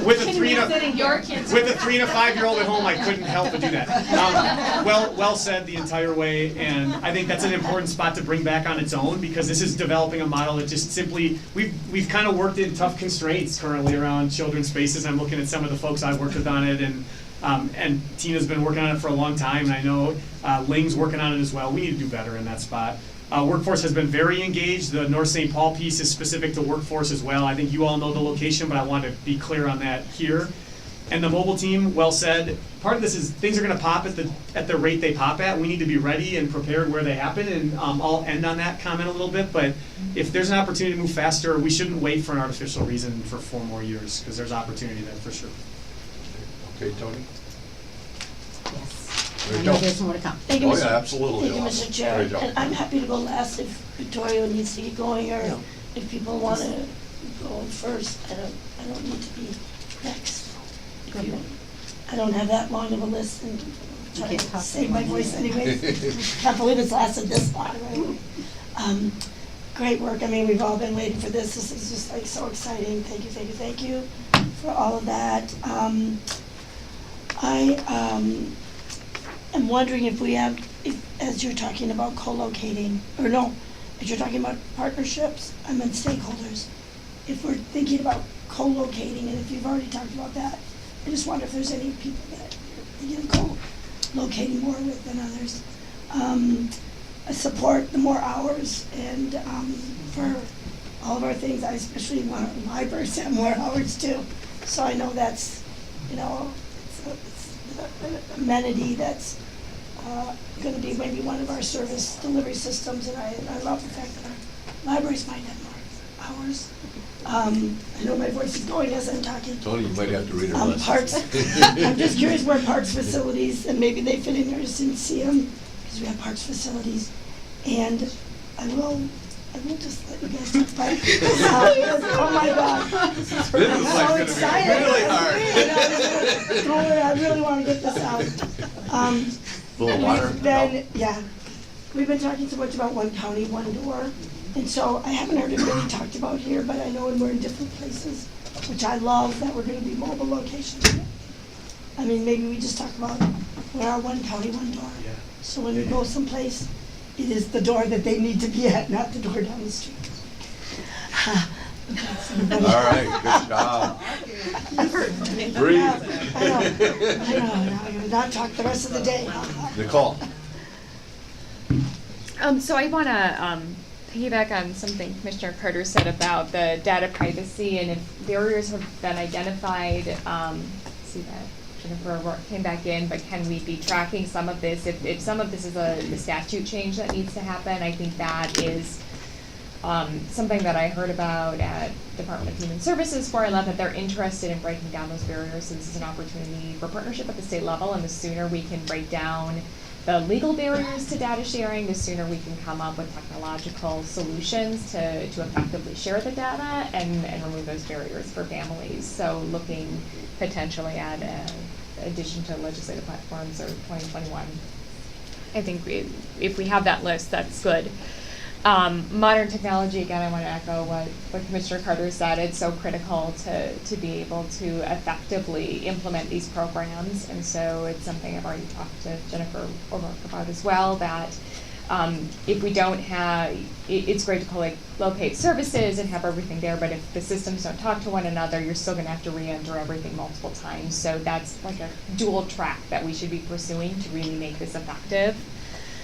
with a 3 and a 5-year-old at home, I couldn't help but do that. Well said the entire way, and I think that's an important spot to bring back on its own, because this is developing a model that just simply, we've kind of worked in tough constraints currently around children's spaces. I'm looking at some of the folks I've worked with on it, and Tina's been working on it for a long time, and I know Ling's working on it as well. We need to do better in that spot. Workforce has been very engaged. The North St. Paul piece is specific to workforce as well. I think you all know the location, but I want to be clear on that here. And the mobile team, well said. Part of this is things are going to pop at the rate they pop at. We need to be ready and prepared where they happen, and I'll end on that comment a little bit. But if there's an opportunity to move faster, we shouldn't wait for an artificial reason for 4 more years, because there's opportunity there for sure. Okay, Tony? Yes. There I you know go. there's more to come. Thank you, Oh, Mr. yeah, absolutely. Thank you, Mr. Chair. There you go. And I'm happy to go last if Victoria needs to get going, or if people want to go first. I don't need to be next. I don't have that long of a list, and I'm trying to save my voice anyway. Can't believe it's lasted this long, right? Great work. I mean, we've all been waiting for this. This is just like so exciting. Thank you, thank you, thank you for all of that. I am wondering if as you're talking about co-locating, or no, as you're talking about partnerships, I meant stakeholders. If we're thinking about co-locating, and if you've already talked about that, I just wonder if there's any people that you're thinking of co-locating more with than others. I support the more hours, and for all of our things, I especially want our libraries to have more hours too. So I know that's, it's an amenity that's going to be maybe one of our service delivery systems, and I love the fact that our libraries might have more hours. I know my voice is going as I'm talking. Tony, you might have to read our list. Parks. I'm just curious where parks facilities, and maybe they fit in there, just didn't see them, because we have parks facilities. And I will just let you guys talk about it. Oh my God. This is like going to be really hard. Don't worry, I really want to get this out. Full of water? We've been talking so much about one county, one door. And so I haven't heard it really talked about here, but I know when we're in different places, which I love, that we're going to be mobile locations. I mean, maybe we just talk about we're our one county, one door. Yeah. So when we go someplace, it is the door that they need to be at, not the door down the street. All right, good job. Breathe. I know, I'm going to not talk the rest of the day. Nicole? So I want to piggyback on something Commissioner Carter said about the data privacy, and if barriers have been identified, see that Jennifer came back in, but can we be tracking some of this? If some of this is the statute change that needs to happen, I think that is something that I heard about at Department of Human Services where I love that they're interested in breaking down those barriers. So this is an opportunity for partnership at the state level, and the sooner we can break down the legal barriers to data sharing, the sooner we can come up with technological solutions to effectively share the data and remove those barriers for families. So looking potentially at addition to legislative platforms or 2021. I think if we have that list, that's good. Modern technology, again, I want to echo what Commissioner Carter said. It's so critical to be able to effectively implement these programs. And so it's something I've already talked to Jennifer O'Rourke about as well, that if we don't have, it's great to locate services and have everything there, but if the systems don't talk to one another, you're still going to have to re-enter everything multiple times. So that's like a dual track that we should be pursuing to really make this effective.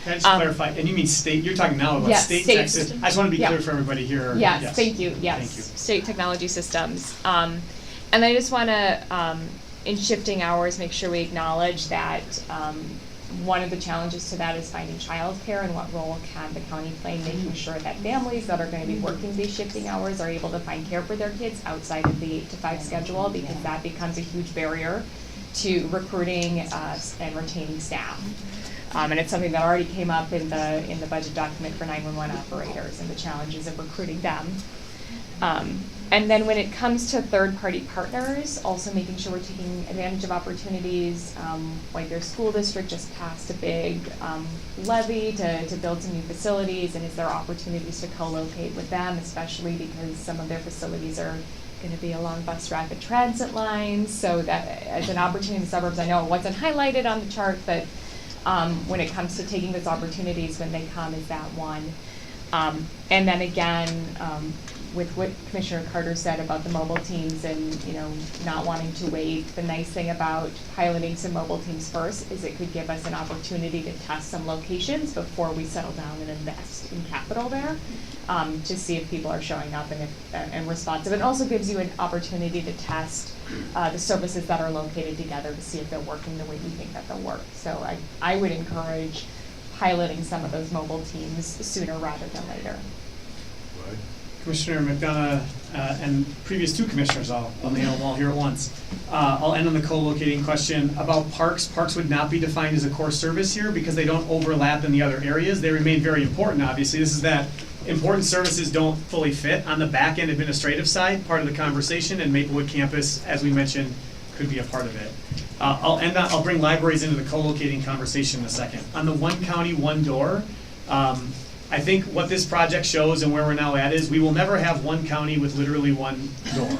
Can I just clarify, and you mean state, you're talking now about yes, state tech systems? I just want to be clear for everybody here. Yes, thank you, yes. Thank you. State technology systems. And I just want to, in shifting hours, make sure we acknowledge that one of the challenges to that is finding childcare, and what role can the county play in making sure that families that are going to be working these shifting hours are able to find care for their kids outside of the 8 to 5 schedule, because that becomes a huge barrier to recruiting and retaining staff. And it's something that already came up in the budget document for 911 operators and the challenges of recruiting them. And then when it comes to third-party partners, also making sure we're taking advantage of opportunities. Like their school district just passed a big levy to build some new facilities, and is there opportunities to co-locate with them, especially because some of their facilities are going to be along bus rapid transit lines. So that as an opportunity in the suburbs, I know it wasn't highlighted on the chart, but when it comes to taking those opportunities when they come, is that one. And then again, with what Commissioner Carter said about the mobile teams and not wanting to wait, the nice thing about piloting some mobile teams first is it could give us an opportunity to test some locations before we settle down and invest in capital there, to see if people are showing up and responsive. It also gives you an opportunity to test the services that are located together to see if they're working the way we think that they'll work. So I would encourage piloting some of those mobile teams sooner rather than later. Right. Commissioner McDonough and previous two commissioners, I'll nail them all here at once. I'll end on the co-locating question about parks. Parks would not be defined as a core service here because they don't overlap in the other areas. They remain very important, obviously. This is that important services don't fully fit on the back end administrative side, part of the conversation, and Maplewood campus, as we mentioned, could be a part of it. I'll bring libraries into the co-locating conversation in a second. On the one county, one door, I think what this project shows and where we're now at is we will never have one county with literally one door.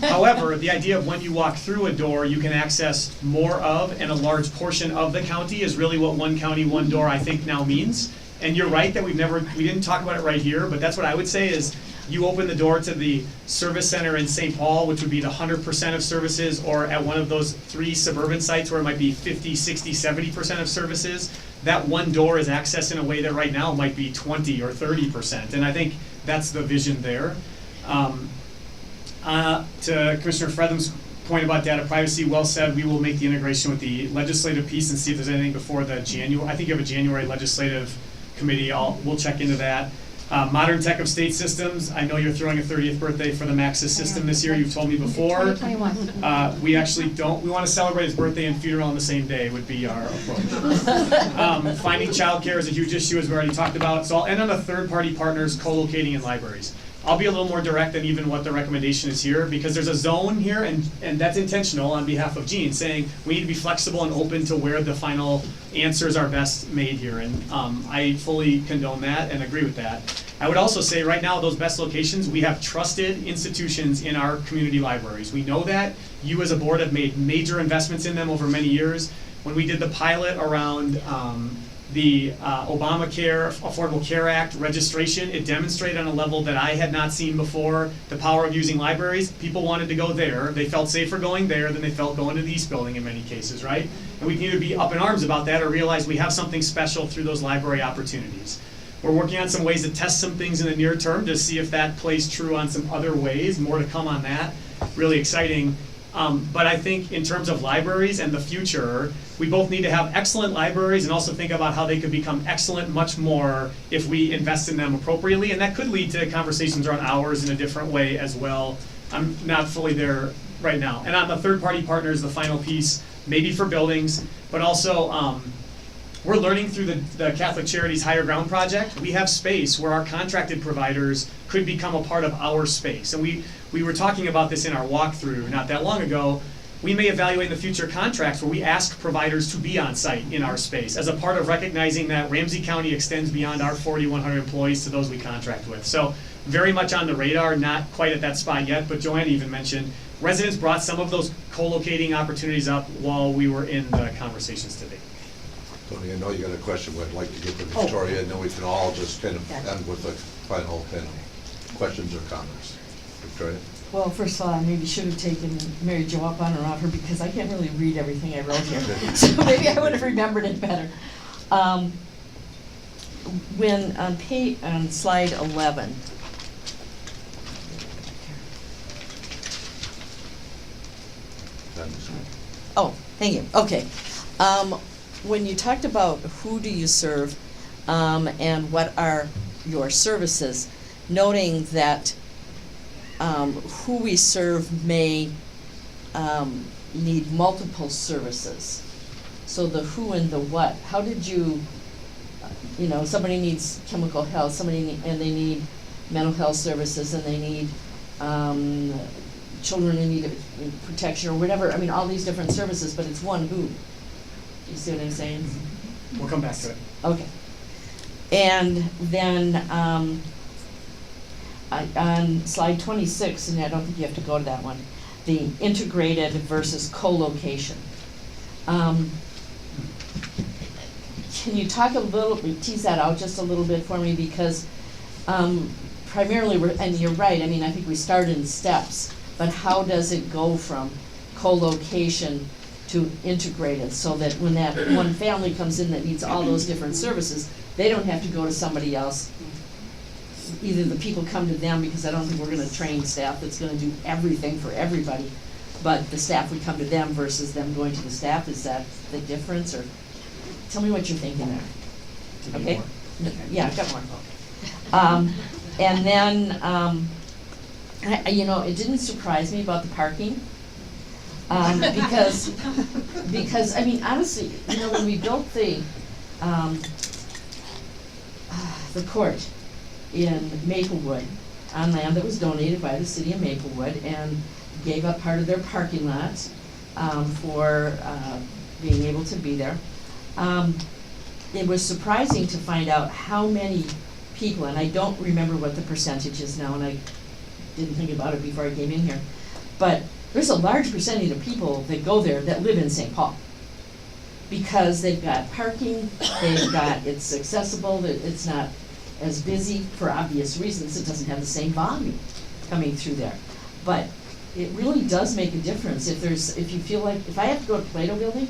However, the idea of when you walk through a door, you can access more of and a large portion of the county is really what one county, one door I think now means. And you're right that we didn't talk about it right here, but that's what I would say is you open the door to the service center in St. Paul, which would be the 100% of services, or at one of those 3 suburban sites where it might be 50, 60, 70% of services. That one door is accessed in a way that right now might be 20 or 30%. And I think that's the vision there. To Commissioner Fretham's point about data privacy, well said. We will make the integration with the legislative piece and see if there's anything before the January. I think you have a January legislative committee. We'll check into that. Modern tech of state systems. I know you're throwing a 30th birthday for the Maxis system this year. You've told me before. 2021. We actually don't. We want to celebrate his birthday and funeral on the same day would be our approach. Finding childcare is a huge issue, as we already talked about. So I'll end on the third-party partners co-locating in libraries. I'll be a little more direct than even what the recommendation is here, because there's a zone here, and that's intentional on behalf of Gene, saying we need to be flexible and open to where the final answers are best made here, and I fully condone that and agree with that. I would also say right now, those best locations, we have trusted institutions in our community libraries. We know that. You as a board have made major investments in them over many years. When we did the pilot around the Obamacare Affordable Care Act registration. It demonstrated on a level that I had not seen before the power of using libraries. People wanted to go there. They felt safer going there than they felt going to the East Building in many cases, right? And we can either be up in arms about that or realize we have something special through those library opportunities. We're working on some ways to test some things in the near term to see if that plays true on some other ways. More to come on that. Really exciting. But I think in terms of libraries and the future, we both need to have excellent libraries and also think about how they could become excellent much more if we invest in them appropriately. And that could lead to conversations around hours in a different way as well. I'm not fully there right now. And on the third-party partners, the final piece, maybe for buildings, but also we're learning through the Catholic Charities Higher Ground Project. We have space where our contracted providers could become a part of our space. And we were talking about this in our walkthrough not that long ago. We may evaluate in the future contracts where we ask providers to be on site in our space as a part of recognizing that Ramsey County extends beyond our 4,100 employees to those we contract with. So very much on the radar, not quite at that spot yet, but Joanne even mentioned residents brought some of those co-locating opportunities up while we were in the conversations today. Tony, I know you got a question, but I'd like to get to Victoria, and then we can all just kind of end with a final kind of questions or comments. Victoria? Well, first of all, I maybe should have taken Mary Jo up on her offer because I can't really read everything I wrote here. So maybe I would have remembered it better. When on slide 11, oh, thank you. Okay. When you talked about who do you serve and what are your services, noting that who we serve may need multiple services. So the who and the what. How did you, somebody needs chemical health, and they need mental health services, and they need children in need of protection or whatever. I mean, all these different services, but it's one who. You see what I'm saying? We'll come back to it. Okay. And then on slide 26, and I don't think you have to go to that one, the integrated versus co-location. Can you talk tease that out just a little bit for me? Because primarily, and you're right, I mean, I think we start in steps, but how does it go from co-location to integrated, so that when that one family comes in that needs all those different services, they don't have to go to somebody else. Either the people come to them, because I don't think we're gonna train staff that's gonna do everything for everybody, but the staff would come to them versus them going to the staff. Is that the difference, or tell me what you're thinking there? Okay? Yeah, I've got more. And then, it didn't surprise me about the parking. Because I mean, honestly, when we built the court in Maplewood on land that was donated by the city of Maplewood, and gave up part of their parking lot for being able to be there, it was surprising to find out how many people, and I don't remember what the percentage is now, and I didn't think about it before I came in here, but there's a large percentage of people that go there that live in St. Paul. Because they've got parking, it's accessible, it's not as busy for obvious reasons, it doesn't have the same volume coming through there. But it really does make a difference if you feel like, if I have to go to Plato Building,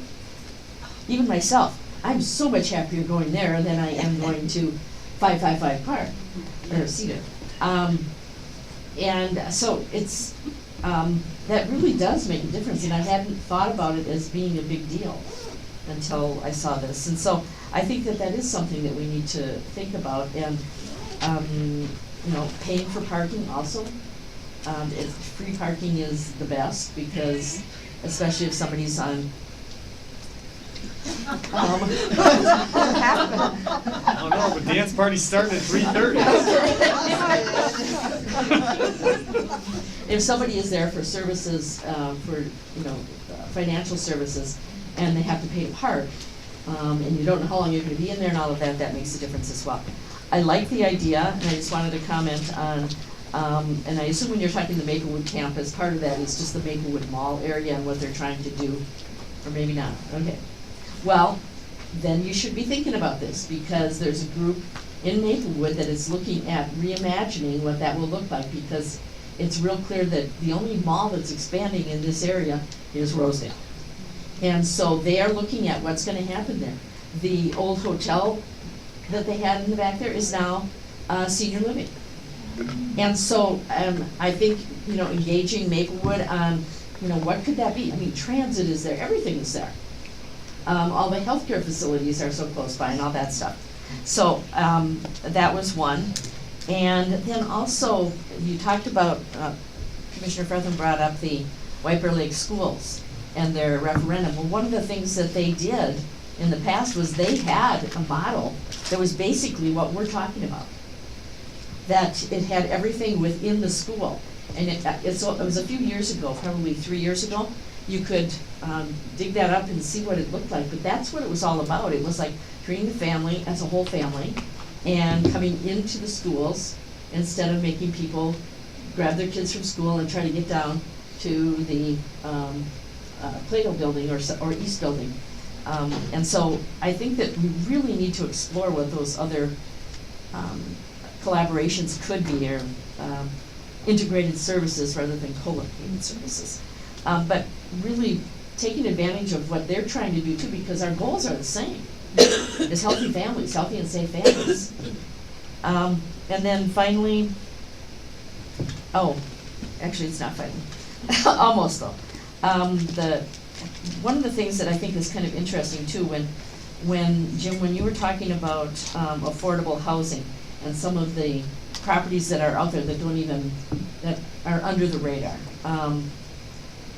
even myself, I'm so much happier going there than I am going to 555 Park, or Cedar. And so it's, that really does make a difference, and I hadn't thought about it as being a big deal until I saw this. And so I think that is something that we need to think about, and paying for parking also. Free parking is the best, because especially if somebody's on Oh no, but dance party's starting at 3:30. If somebody is there for services, financial services, and they have to pay to park, and you don't know how long you're going to be in there and all of that, that makes a difference as well. I like the idea, and I just wanted to comment on, and I assume when you're talking the Maplewood campus, part of that is just the Maplewood Mall area and what they're trying to do, or maybe not. Okay. Well, then you should be thinking about this, because there's a group in Maplewood that is looking at reimagining what that will look like, because it's real clear that the only mall that's expanding in this area is Rosedale. And so they are looking at what's gonna happen there. The old hotel that they had in the back there is now senior living. And so, I think, engaging Maplewood on, what could that be? I mean, transit is there, everything is there. All the healthcare facilities are so close by and all that stuff. So, that was one. And then also, you talked about, Commissioner Fretham brought up the White Bear Lake schools and their referendum. Well, one of the things that they did in the past was they had a model that was basically what we're talking about. That it had everything within the school. And it was a few years ago, probably 3 years ago. You could dig that up and see what it looked like, but that's what it was all about. It was like treating the family as a whole family and coming into the schools instead of making people grab their kids from school and try to get down to the Plato building or East building. And so I think that we really need to explore what those other collaborations could be, or integrated services rather than co-located services. But really taking advantage of what they're trying to do too, because our goals are the same. Is healthy families, healthy and safe families. And then finally, actually it's not finally, almost though. One of the things that I think is kind of interesting too, when Jim, when you were talking about affordable housing and some of the properties that are out there that are under the radar,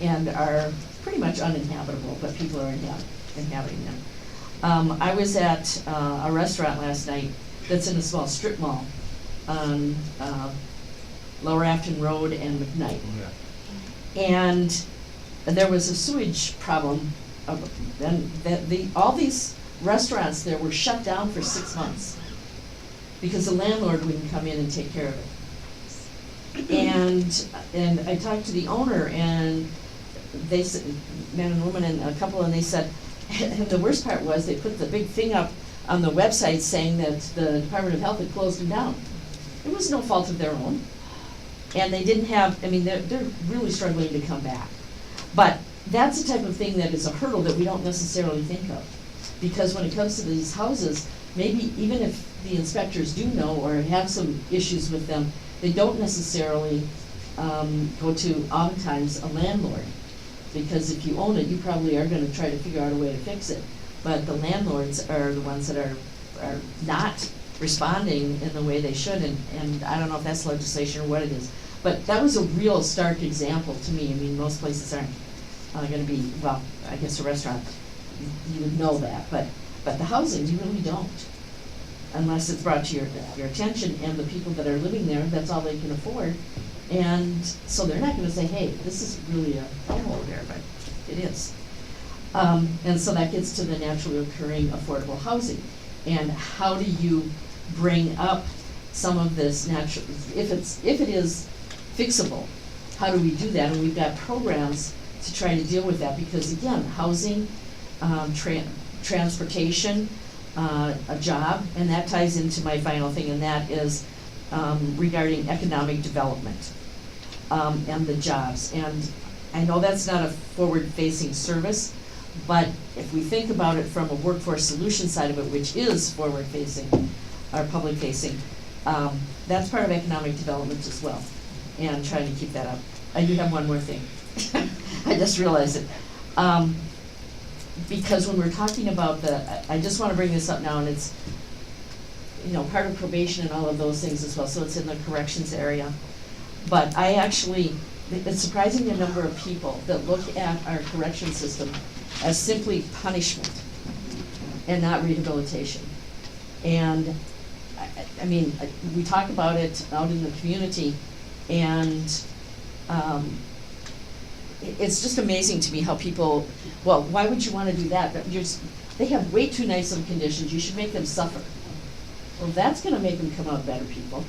and are pretty much uninhabitable, but people are inhabiting them. I was at a restaurant last night that's in a small strip mall on Lower Afton Road and McKnight. And there was a sewage problem, and all these restaurants there were shut down for 6 months because the landlord wouldn't come in and take care of it. And I talked to the owner, and they said, man and woman and a couple, and they said, and the worst part was they put the big thing up on the website saying that the Department of Health had closed them down. It was no fault of their own. And they didn't have, they're really struggling to come back. But that's the type of thing that is a hurdle that we don't necessarily think of. Because when it comes to these houses, maybe even if the inspectors do know or have some issues with them, they don't necessarily go to oftentimes a landlord. Because if you own it, you probably are gonna try to figure out a way to fix it. But the landlords are the ones that are not responding in the way they should, and I don't know if that's legislation or what it is. But that was a real stark example to me. Most places aren't gonna be, well, I guess a restaurant, you would know that, but the housing, you really don't. Unless it's brought to your attention, and the people that are living there, that's all they can afford. And so they're not gonna say, hey, this is really a hellhole there, but it is. And so that gets to the naturally occurring affordable housing. And how do you bring up some of this natural, if it is fixable, how do we do that? And we've got programs to try to deal with that, because again, housing, transportation, a job, and that ties into my final thing, and that is regarding economic development and the jobs. And I know that's not a forward-facing service, but if we think about it from a workforce solution side of it, which is forward-facing, or public-facing, that's part of economic development as well, and trying to keep that up. I do have one more thing. I just realized it. Because when we're talking about I just want to bring this up now, and it's, part of probation and all of those things as well, so it's in the corrections area. But it's surprising the number of people that look at our correction system as simply punishment and not rehabilitation. And we talk about it out in the community, and it's just amazing to me how people, well, why would you want to do that? They have way too nice of conditions, you should make them suffer. Well, that's going to make them come out better people.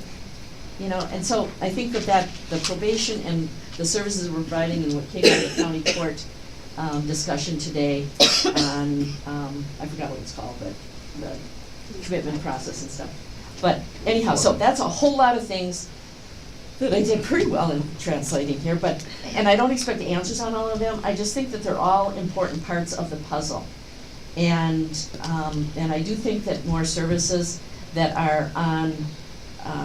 And so I think that the probation and the services we're providing and what came out of the county court discussion today on, I forgot what it's called, but the commitment process and stuff. But anyhow, so that's a whole lot of things that I did pretty well in translating here, and I don't expect answers on all of them. I just think that they're all important parts of the puzzle. And I do think that more services that are on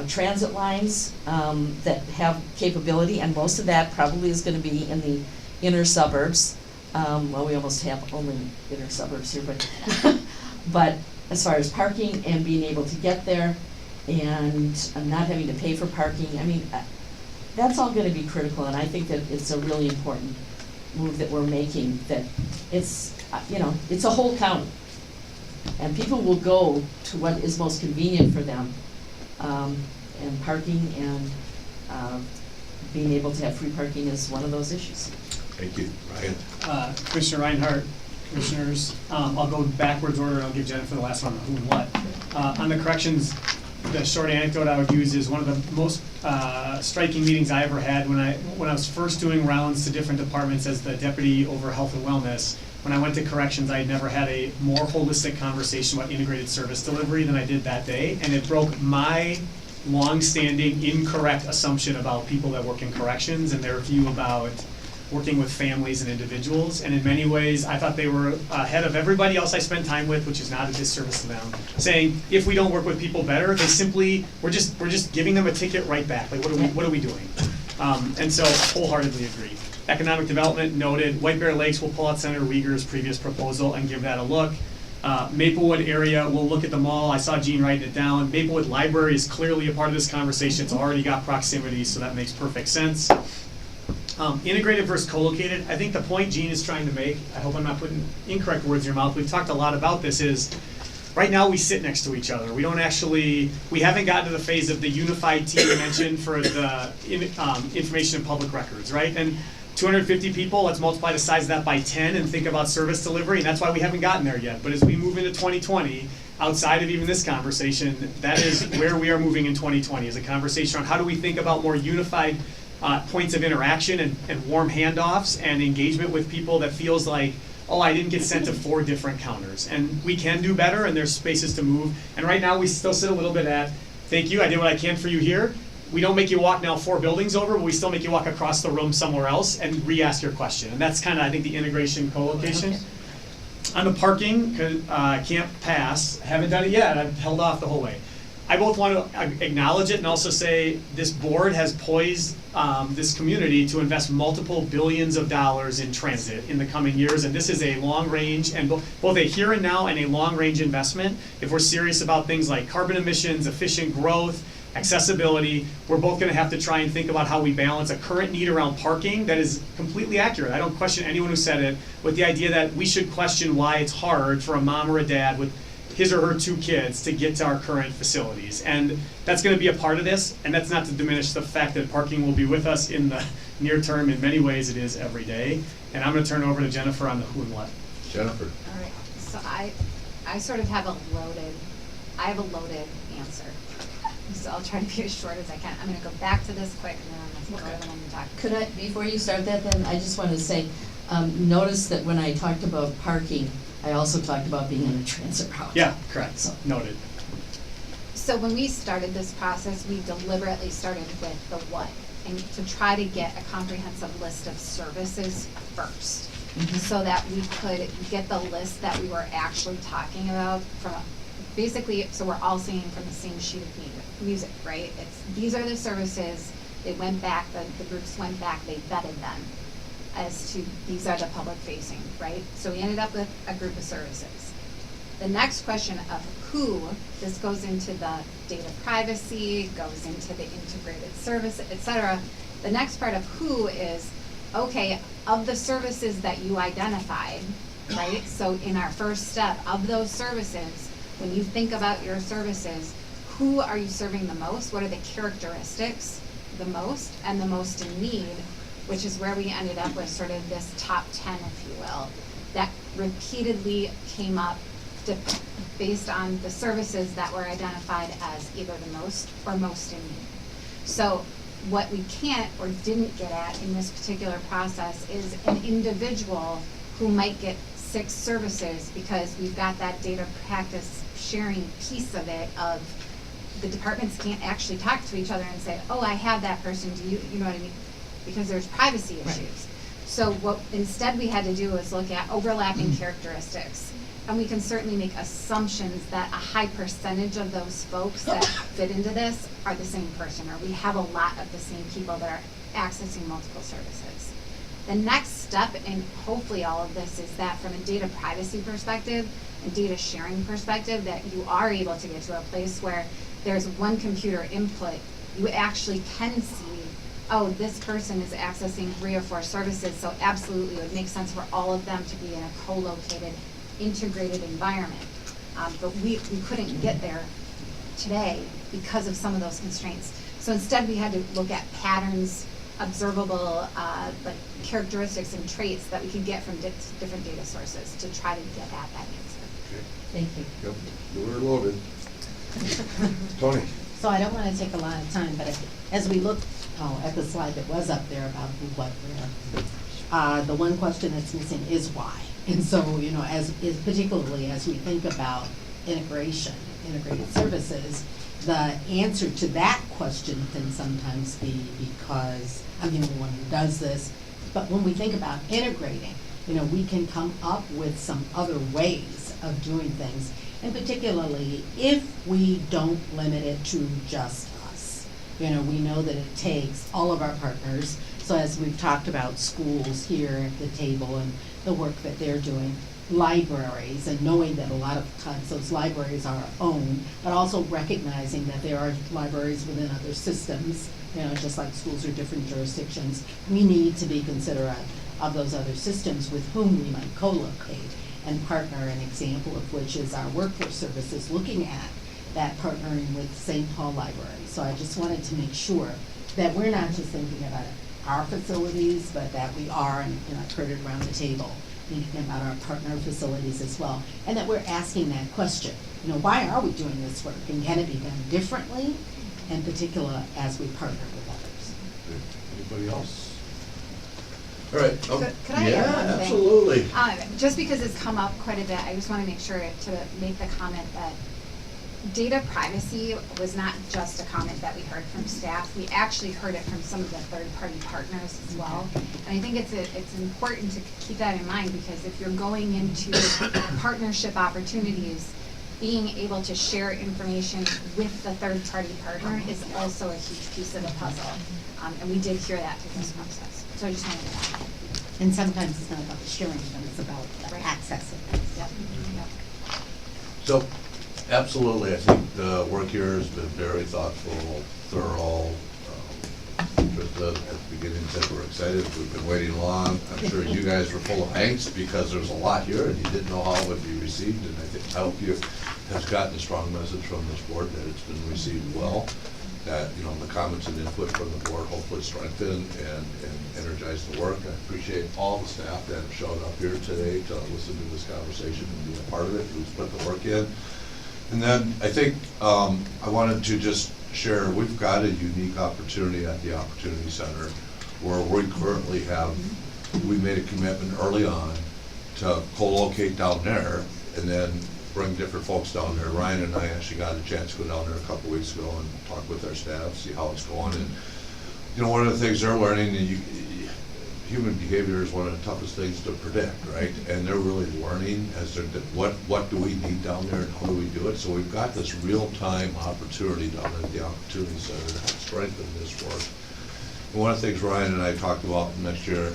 transit lines that have capability, and most of that probably is gonna be in the inner suburbs. Well, we almost have only inner suburbs here, but as far as parking and being able to get there and not having to pay for parking, I mean, that's all gonna be critical, and I think that it's a really important move that we're making, that it's, it's a whole county. And people will go to what is most convenient for them, and parking and being able to have free parking is one of those issues. Thank you. Ryan? Commissioner Reinhardt, commissioners, I'll go backwards order and I'll give Jennifer the last one on who and what. On the corrections, the short anecdote I would use is one of the most striking meetings I ever had when I was first doing rounds to different departments as the deputy over health and wellness. When I went to corrections, I had never had a more holistic conversation about integrated service delivery than I did that day, and it broke my long-standing incorrect assumption about people that work in corrections and their view about working with families and individuals. And in many ways, I thought they were ahead of everybody else I spent time with, which is not a disservice to them, saying if we don't work with people better, they simply, we're just giving them a ticket right back. Like, what are we doing? And so, wholeheartedly agree. Economic development noted. White Bear Lakes will pull out Senator Uyghur's previous proposal and give that a look. Maplewood area, we'll look at the mall. I saw Gene writing it down. Maplewood Library is clearly a part of this conversation. It's already got proximity, so that makes perfect sense. Integrated versus co-located, I think the point Gene is trying to make, I hope I'm not putting incorrect words in your mouth, we've talked a lot about this, is right now we sit next to each other. We haven't gotten to the phase of the unified team you mentioned for the information and public records, right? And 250 people, let's multiply the size of that by 10 and think about service delivery, and that's why we haven't gotten there yet. But as we move into 2020, outside of even this conversation, that is where we are moving in 2020, is a conversation on how do we think about more unified points of interaction and warm handoffs and engagement with people that feels like, oh, I didn't get sent to 4 different counters. And we can do better, and there's spaces to move. And right now we still sit a little bit at, thank you, I did what I can for you here. We don't make you walk now 4 buildings over, but we still make you walk across the room somewhere else and re-ask your question. And that's kind of, I think, the integration co-location. On the parking, can't pass, haven't done it yet, I've held off the whole way. I both want to acknowledge it and also say this board has poised this community to invest multiple billions of dollars in transit in the coming years, and this is a long range, and both a here and now and a long range investment. If we're serious about things like carbon emissions, efficient growth, accessibility, we're both going to have to try and think about how we balance a current need around parking that is completely accurate. I don't question anyone who said it, with the idea that we should question why it's hard for a mom or a dad with his or her 2 kids to get to our current facilities. And that's going to be a part of this, and that's not to diminish the fact that parking will be with us in the near term. In many ways, it is every day. And I'm going to turn it over to Jennifer on the who and what. Jennifer. All right, so I sort of have a loaded answer. So I'll try to be as short as I can. I'm gonna go back to this quick, and then I'm gonna go when we talk. Could I, before you start that then, I just want to say, notice that when I talked about parking, I also talked about being in a transit route. Yeah, correct, So. Noted. So when we started this process, we deliberately started with the what, and to try to get a comprehensive list of services first, so that we could get the list that we were actually talking about from basically, so we're all singing from the same sheet of music, right? These are the services. They went back, the groups went back, they vetted them as to these are the public facing, right? So we ended up with a group of services. The next question of who, this goes into the data privacy, goes into the integrated service, et cetera. The next part of who is, okay, of the services that you identified, right? So in our first step, of those services, when you think about your services, who are you serving the most? What are the characteristics the most and the most in need, which is where we ended up with sort of this top 10, if you will, that repeatedly came up based on the services that were identified as either the most or most in need. So what we can't or didn't get at in this particular process is an individual who might get 6 services because we've got that data practice sharing piece of it of the departments can't actually talk to each other and say, oh, I have that person, do you know what I mean? Because there's privacy issues. So what instead we had to do was look at overlapping characteristics. And we can certainly make assumptions that a high percentage of those folks that fit into this are the same person, or we have a lot of the same people that are accessing multiple services. The next step in hopefully all of this is that from a data privacy perspective and data sharing perspective, that you are able to get to a place where there's one computer input, you actually can see, oh, this person is accessing 3 or 4 services, so absolutely it would make sense for all of them to be in a co-located, integrated environment. But we couldn't get there today because of some of those constraints. So instead we had to look at patterns, observable like characteristics and traits that we could get from different data sources to try to get at that answer. Okay. Thank you. Yep, you were loaded. Tony? So I don't want to take a lot of time, but as we look at the slide that was up there about who, what, where, the one question that's missing is why. And so, you know, particularly as we think about integration, integrated services, the answer to that question can sometimes be because I'm the only one who does this. But when we think about integrating, you know, we can come up with some other ways of doing things. And particularly if we don't limit it to just us. You know, we know that it takes all of our partners. So as we've talked about schools here at the table and the work that they're doing, libraries, and knowing that a lot of times those libraries are our own, but also recognizing that there are libraries within other systems, you know, just like schools are different jurisdictions. We need to be considerate of those other systems with whom we might co-locate and partner, an example of which is our workforce services, looking at that partnering with St. Paul Library. So I just wanted to make sure that we're not just thinking about our facilities, but that we are, and you know, I've heard it around the table, thinking about our partner facilities as well, and that we're asking that question. You know, why are we doing this work, and can it be done differently, in particular as we partner with others? Anybody else? All right. Could I add one thing? Absolutely. Just because it's come up quite a bit, I just want to make sure to make the comment that data privacy was not just a comment that we heard from staff. We actually heard it from some of the third-party partners as well. And I think it's important to keep that in mind, because if you're going into partnership opportunities, being able to share information with the third-party partner is also a huge piece of the puzzle. And we did hear that through this process. So I just wanted to add. And sometimes it's not about the sharing, but it's about the accessing. Yep. So, absolutely, I think the work here has been very thoughtful, thorough. Trista, at the beginning said we're excited, we've been waiting long. I'm sure you guys were full of angst because there's a lot here and you didn't know how it would be received. And I hope you have gotten a strong message from this board that it's been received well. That, you know, the comments and input from the board hopefully strengthen and energize the work. I appreciate all the staff that have showed up here today to listen to this conversation and be a part of it, who's put the work in. And then I think I wanted to just share, we've got a unique opportunity at the Opportunity Center where we currently have, we made a commitment early on to co-locate down there and then bring different folks down there. Ryan and I actually got a chance to go down there a couple weeks ago and talk with our staff, see how it's going. And you know, one of the things they're learning, human behavior is one of the toughest things to predict, right? And they're really learning as to what do we need down there and how do we do it. So we've got this real-time opportunity down at the Opportunity Center to help strengthen this work. And one of the things Ryan and I talked about next year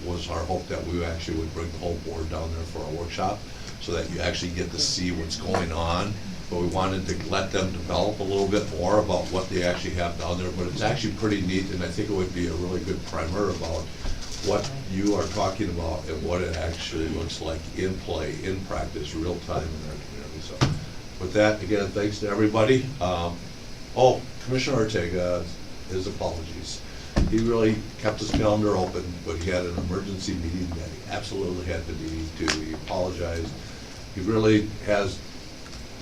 was our hope that we actually would bring the whole board down there for a workshop so that you actually get to see what's going on. But we wanted to let them develop a little bit more about what they actually have down there. But it's actually pretty neat, and I think it would be a really good primer about what you are talking about and what it actually looks like in play, in practice, real time in our community. So with that, again, thanks to everybody. Commissioner Ortega, his apologies. He really kept his calendar open, but he had an emergency meeting that he absolutely had to be to. He apologized. He really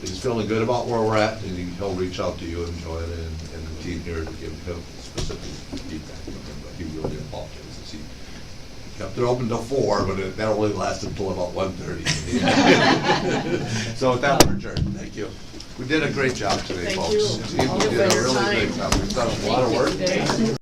he's feeling good about where we're at, and he'll reach out to you and Joanna and the team here to give him specific feedback from him, but he really apologizes. Kept it open till 4, but that only lasted until about 1:30. So with that, we're adjourned. Thank you. We did a great job today, Thank folks. you. Team, All we did for a your really time. great job. We've done a lot of work.